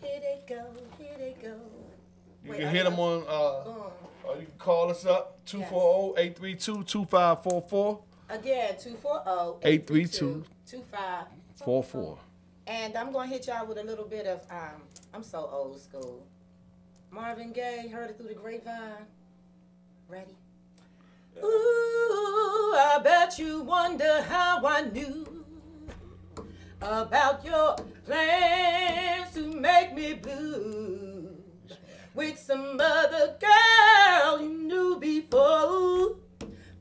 Speaker 2: Here they go. Here they go.
Speaker 1: You can hit them on, or you can call us up, 240-832-2544.
Speaker 2: Again, 240-832-2544.
Speaker 1: 44.
Speaker 2: And I'm going to hit y'all with a little bit of, I'm so old school. Marvin Gaye, Heard It Through the Grapevine. Ready? Ooh, I bet you wonder how I knew about your plans to make me blue with some other girl you knew before.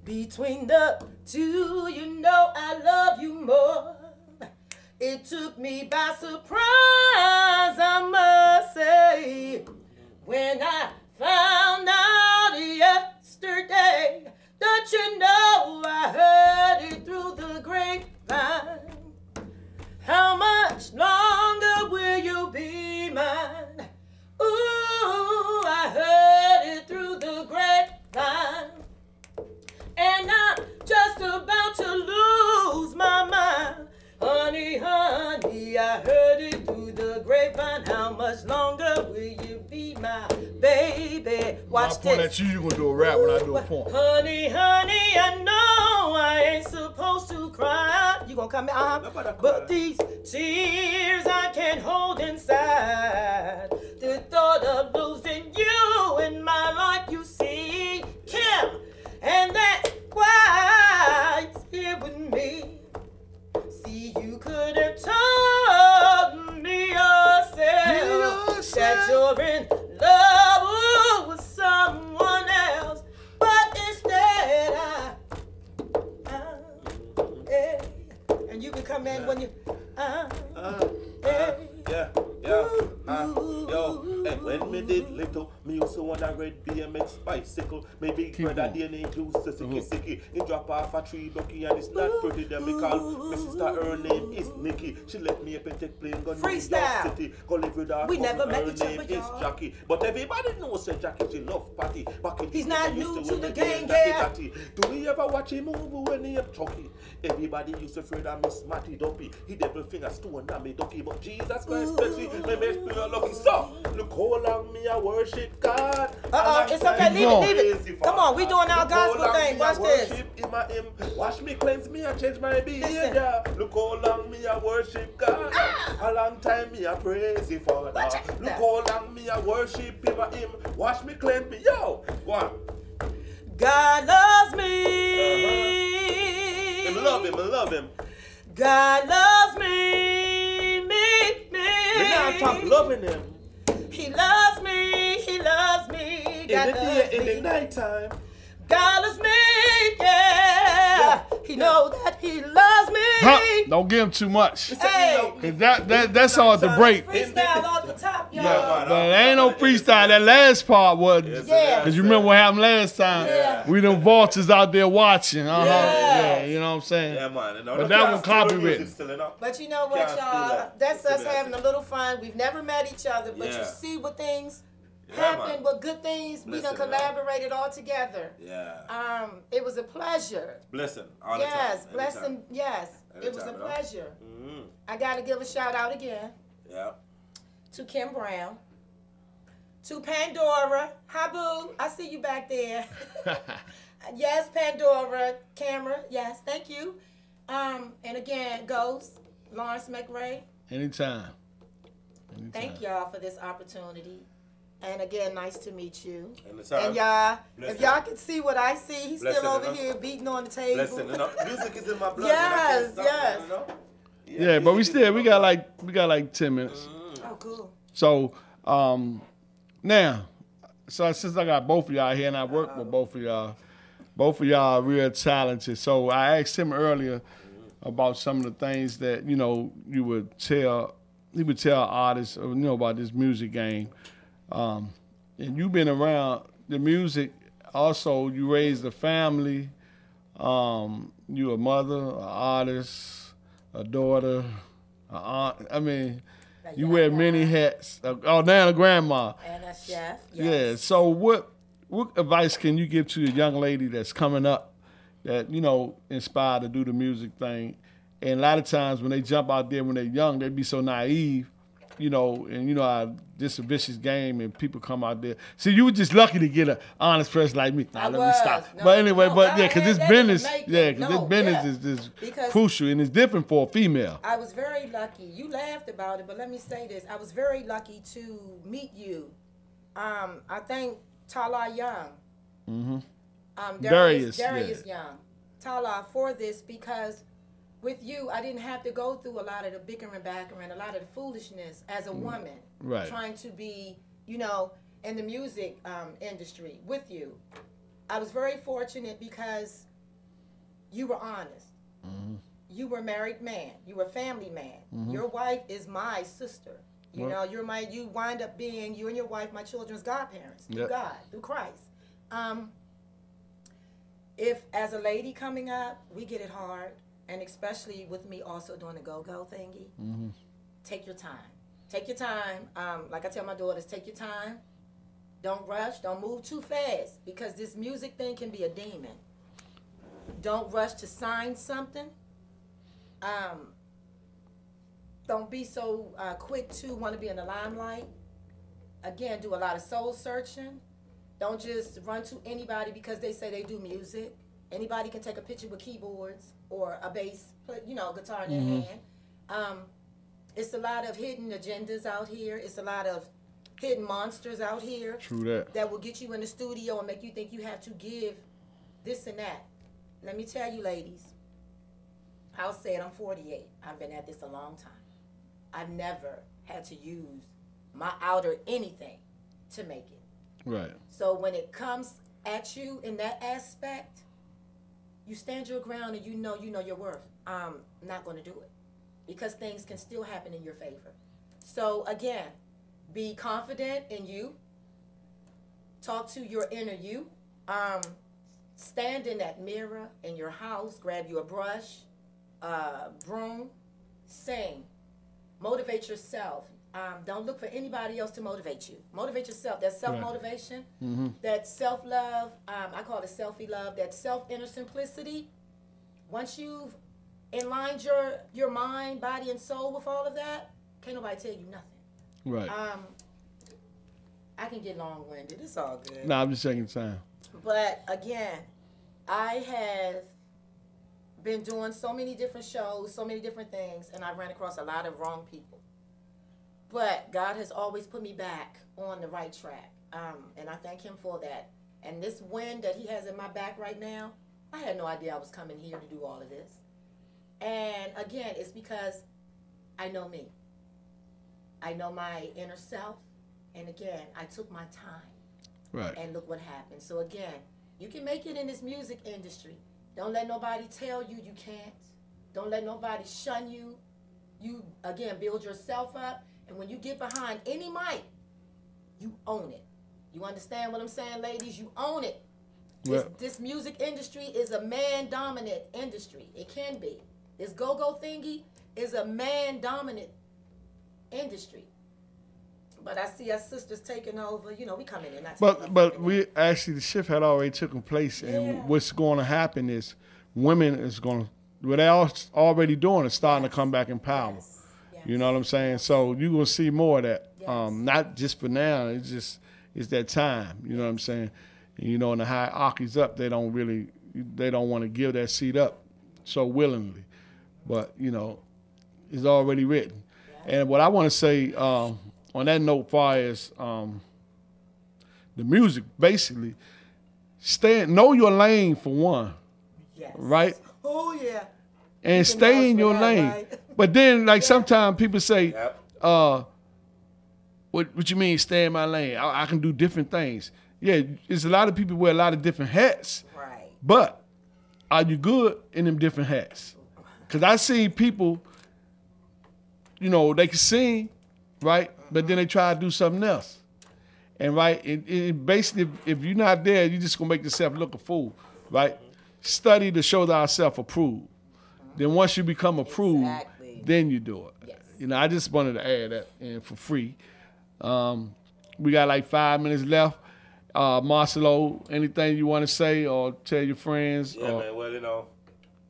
Speaker 2: Between the two, you know I love you more. It took me by surprise, I must say, when I found out yesterday that you know I heard it through the grapevine. How much longer will you be mine? Ooh, I heard it through the grapevine. And I'm just about to lose my mind. Honey, honey, I heard it through the grapevine. How much longer will you be my baby? Watch
Speaker 1: this. When I point at you, you're going to do a rap when I do a point.
Speaker 2: Honey, honey, I know I ain't supposed to cry. You won't come but these tears I can't hold inside. The thought of losing you in my life, you see, Kim, and that's why it's here with me. See, you could have told me yourself that you're in love with someone else, but instead and you can come in when you
Speaker 13: yo, and when me did little, me used to want a red BMX bicycle. My big brother DNA used to sicky. He drop off a tree bucky and it's not pretty. Then me call my sister, her name is Nikki. She let me up and take plane go New York City. Go live with her.
Speaker 2: We never met
Speaker 13: her
Speaker 2: each
Speaker 13: name
Speaker 2: other,
Speaker 13: is Jackie. But everybody knows that Jackie, she love party. Back in
Speaker 2: he's
Speaker 13: the
Speaker 2: not
Speaker 13: day,
Speaker 2: new
Speaker 13: used
Speaker 2: to the game,
Speaker 13: yeah. Do we ever watch him move when he up Chucky? Everybody used to afraid of Miss Matty Duppy. He devil finger stone and me ducky. But Jesus Christ, especially, me make me lucky. So, look how long me I worship God.
Speaker 2: It's okay, leave it. Come on, we doing our gospel thing. Watch this.
Speaker 13: Him. Wash me, cleanse me, and change my behavior. Look how long me I worship God. A long time me I praise Him, Father. Look how long me I worship Him. Wash me, cleanse me. Yo, go on.
Speaker 2: God loves me.
Speaker 13: I love him.
Speaker 2: God loves me.
Speaker 13: We not talk loving Him.
Speaker 2: He loves me. God loves me.
Speaker 13: In the nighttime.
Speaker 2: God loves me, yeah. He knows that He loves me.
Speaker 1: Huh? Don't give him too much.
Speaker 2: Hey.
Speaker 1: That's all at the break.
Speaker 2: Freestyle off the top, y'all.
Speaker 1: Yeah, but there ain't no freestyle. That last part was.
Speaker 2: Yeah.
Speaker 1: Because you remember what happened last time?
Speaker 2: Yeah.
Speaker 1: We them vultures out there watching.
Speaker 2: Yeah.
Speaker 1: You know what I'm saying?
Speaker 13: Yeah, man.
Speaker 1: But that one copywritten.
Speaker 2: But you know what, y'all? That's us having a little fun. We've never met each other, but you see what things happen, but good things. We done collaborated all together.
Speaker 13: Yeah.
Speaker 2: It was a pleasure.
Speaker 13: Blessing.
Speaker 2: Yes, blessing. Yes, it was a pleasure. I got to give a shout out again.
Speaker 13: Yeah.
Speaker 2: To Kim Brown. To Pandora. Hi, boo. I see you back there. Yes, Pandora. Camera. Yes, thank you. And again, Ghost, Lawrence McRae.
Speaker 1: Anytime.
Speaker 2: Thank y'all for this opportunity. And again, nice to meet you.
Speaker 13: Anytime.
Speaker 2: And y'all, if y'all can see what I see, he's still over here beating on the table.
Speaker 13: Music is in my blood.
Speaker 2: Yes.
Speaker 1: Yeah, but we got like 10 minutes.
Speaker 2: Oh, cool.
Speaker 1: So now, since I got both of y'all here and I work with both of y'all are real talented. So I asked him earlier about some of the things that he would tell artists, about this music game. And you've been around the music. Also, you raised a family. You a mother, an artist, a daughter, an aunt. I mean, you wear many hats. Oh, now a grandma.
Speaker 2: And a chef. Yes.
Speaker 1: Yeah. So what advice can you give to a young lady that's coming up that, inspired to do the music thing? And a lot of times when they jump out there when they're young, they be so naive. This a vicious game and people come out there. See, you were just lucky to get an honest person like me. Let me stop. Because this business, this business is crucial and it's different for a female.
Speaker 2: I was very lucky. You laughed about it, but let me say this. I was very lucky to meet you. I think Tala Young. Darius Young. Tala for this because with you, I didn't have to go through a lot of the bickering, a lot of the foolishness as a woman, trying to be, in the music industry with you. I was very fortunate because you were honest. You were a married man. You were a family man. Your wife is my sister. You wind up being, you and your wife, my children's godparents through God, through Christ. If as a lady coming up, we get it hard. And especially with me also doing the go-go thingy, take your time. Take your time. Like I tell my daughters, take your time. Don't rush. Don't move too fast because this music thing can be a demon. Don't rush to sign something. Don't be so quick to want to be in the limelight. Again, do a lot of soul searching. Don't just run to anybody because they say they do music. Anybody can take a picture with keyboards or a bass, you know, guitar in
Speaker 1: Mm-hmm.
Speaker 2: their hand. It's a lot of hidden agendas out here. It's a lot of hidden monsters out here.
Speaker 1: True that.
Speaker 2: That will get you in the studio and make you think you have to give this and that. Let me tell you, ladies, I'll say it, I'm 48. I've been at this a long time. I've never had to use my outer anything to make it.
Speaker 1: Right.
Speaker 2: So when it comes at you in that aspect, you stand your ground and you know your worth. I'm not going to do it because things can still happen in your favor. So again, be confident in you. Talk to your inner you. Stand in that mirror in your house. Grab you a brush, broom, sing. Motivate yourself. Don't look for anybody else to motivate you. Motivate yourself. That self-motivation, that self-love, I call it selfie love, that self-inner simplicity. Once you've aligned your mind, body, and soul with all of that, can't nobody tell you nothing.
Speaker 1: Right.
Speaker 2: I can get long-winded. It's all good.
Speaker 1: No, I'm just taking time.
Speaker 2: But again, I have been doing so many different shows, so many different things, and I ran across a lot of wrong people. But God has always put me back on the right track, and I thank him for that. And this wind that he has in my back right now, I had no idea I was coming here to do all of this. And again, it's because I know me. I know my inner self, and again, I took my time.
Speaker 1: Right.
Speaker 2: And look what happened. So again, you can make it in this music industry. Don't let nobody tell you you can't. Don't let nobody shun you. You, again, build yourself up. And when you get behind any mic, you own it. You understand what I'm saying, ladies? You own it. This music industry is a man-dominant industry. It can be. This go-go thingy is a man-dominant industry. But I see our sisters taking over. You know, we coming in.
Speaker 1: But we actually, the shift had already taken place, and what's going to happen is women is going to, what they already doing is starting to come back in power. You know what I'm saying? So you're going to see more of that. Not just for now. It's that time. You know what I'm saying? And, you know, and the hierarchy's up. They don't want to give that seat up so willingly. But, you know, it's already written. And what I want to say on that note, far as the music, basically, know your lane for one.
Speaker 2: Yes.
Speaker 1: Right?
Speaker 2: Oh, yeah.
Speaker 1: And stay in your lane. Right? But then, like, sometimes people say, what you mean stay in my lane? I can do different things. Yeah, there's a lot of people wear a lot of different hats.
Speaker 2: Right.
Speaker 1: But are you good in them different hats? Because I see people, you know, they can sing, right? But then they try to do something else. And, right, it basically, if you're not there, you're just going to make yourself look a fool, right? Study to show thyself approved. Then once you become approved, then you do it. Yes. You know, I just wanted to add that in for free. We got like 5 minutes left. Marcelo, anything you want to say or tell your friends?
Speaker 13: Yeah, man. Well, you know,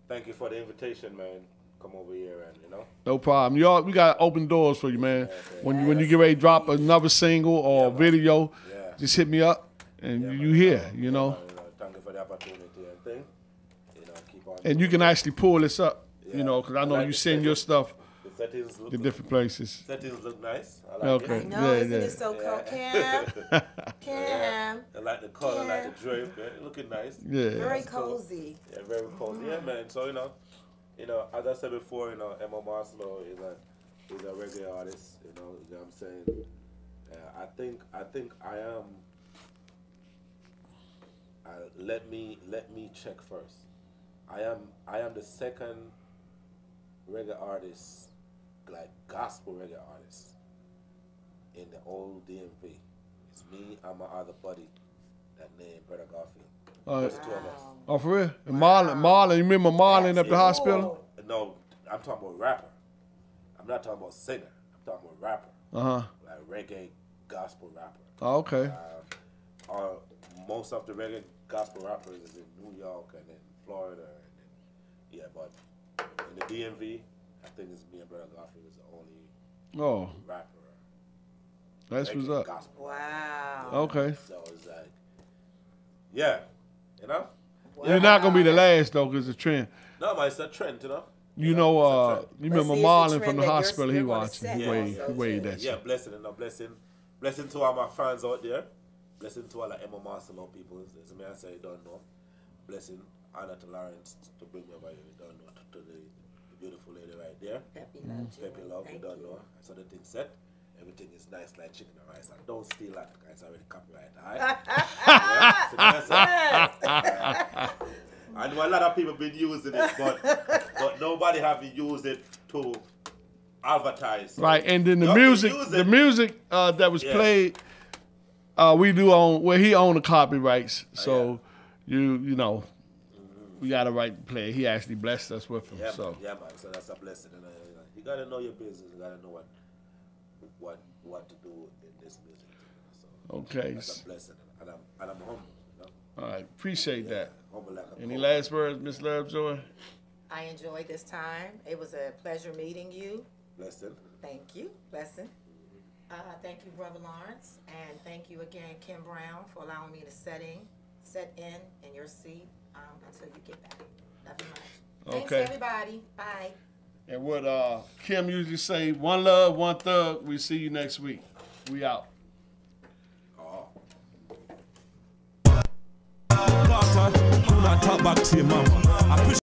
Speaker 13: thank you for the invitation, man. Come over here and, you know.
Speaker 1: No problem. We got open doors for you, man. When you get ready to drop another single or video, just hit me up and you here, you know.
Speaker 13: Thank you for the opportunity and thing. You know, keep on.
Speaker 1: And you can actually pull this up, you know, because I know you send your stuff to different places.
Speaker 13: Settings look nice. I like it.
Speaker 2: I know, isn't it so cool? Cam.
Speaker 13: I like the color, I like the drape. Looking nice.
Speaker 1: Yeah.
Speaker 2: Very cozy.
Speaker 13: Cool. Yeah, very cozy. Yeah, man. So, you know, as I said before, you know, Emma Marcelo is a reggae artist. You know what I'm saying? I think I am. Let me check first. I am the second reggae artist, like gospel reggae artist, in the old DMV. It's me and my other buddy, that named Brother Garfield. There's two of us.
Speaker 1: Oh, for real? And Marlon, you remember Marlon at the hospital?
Speaker 13: No, I'm talking about rapper. I'm not talking about singer. I'm talking about rapper. Like reggae gospel rapper.
Speaker 1: Oh, okay.
Speaker 13: Most of the reggae gospel rappers is in New York and in Florida. But in the DMV, I think it's me and Brother Garfield is the only rapper.
Speaker 1: That's what's up.
Speaker 13: Gospel.
Speaker 2: Wow.
Speaker 1: Okay.
Speaker 13: So it's like, yeah, you know?
Speaker 1: You're not gonna be the last though, cause it's a trend.
Speaker 13: No, man, it's a trend, you know.
Speaker 1: You know, you remember Marlon from the hospital? He watching. He weighed that.
Speaker 13: Yeah, blessing and a blessing. Blessing to all my fans out there. Blessing to all the Emma Marcelo people. As me I say, you don't know. Blessing, honor to Lawrence to bring me over here. You don't know to the beautiful lady right there. Peppy Love. You don't know. So the thing set. Everything is nice like chicken and rice. And don't steal that, because it's already copyright. Alright? I know a lot of people been using it, but nobody have used it to advertise. So
Speaker 1: right, and then the music that was played, we do own. Well, he owned the copyrights, so you know, we got a right to play. He actually blessed us with them.
Speaker 13: Yeah,
Speaker 1: so
Speaker 13: man. So that's a blessing. And, you gotta know your business. You gotta know what to do in this music. So
Speaker 1: okay,
Speaker 13: that's a blessing, and I'm humble. You know?
Speaker 1: All right, appreciate that.
Speaker 13: Humble like a
Speaker 1: Any last words, Miss Lovejoy?
Speaker 2: I enjoyed this time. It was a pleasure meeting you.
Speaker 13: Blessing.
Speaker 2: Thank you. Blessing. Thank you, Brother Lawrence. And thank you again, Kim Brown, for allowing me to set in your seat until you get back. Love you much. Thanks, everybody. Bye.
Speaker 1: And what Kim usually say, one love, one thug. We see you next week. We out.
Speaker 14: Daughter, you not talk back to your mama.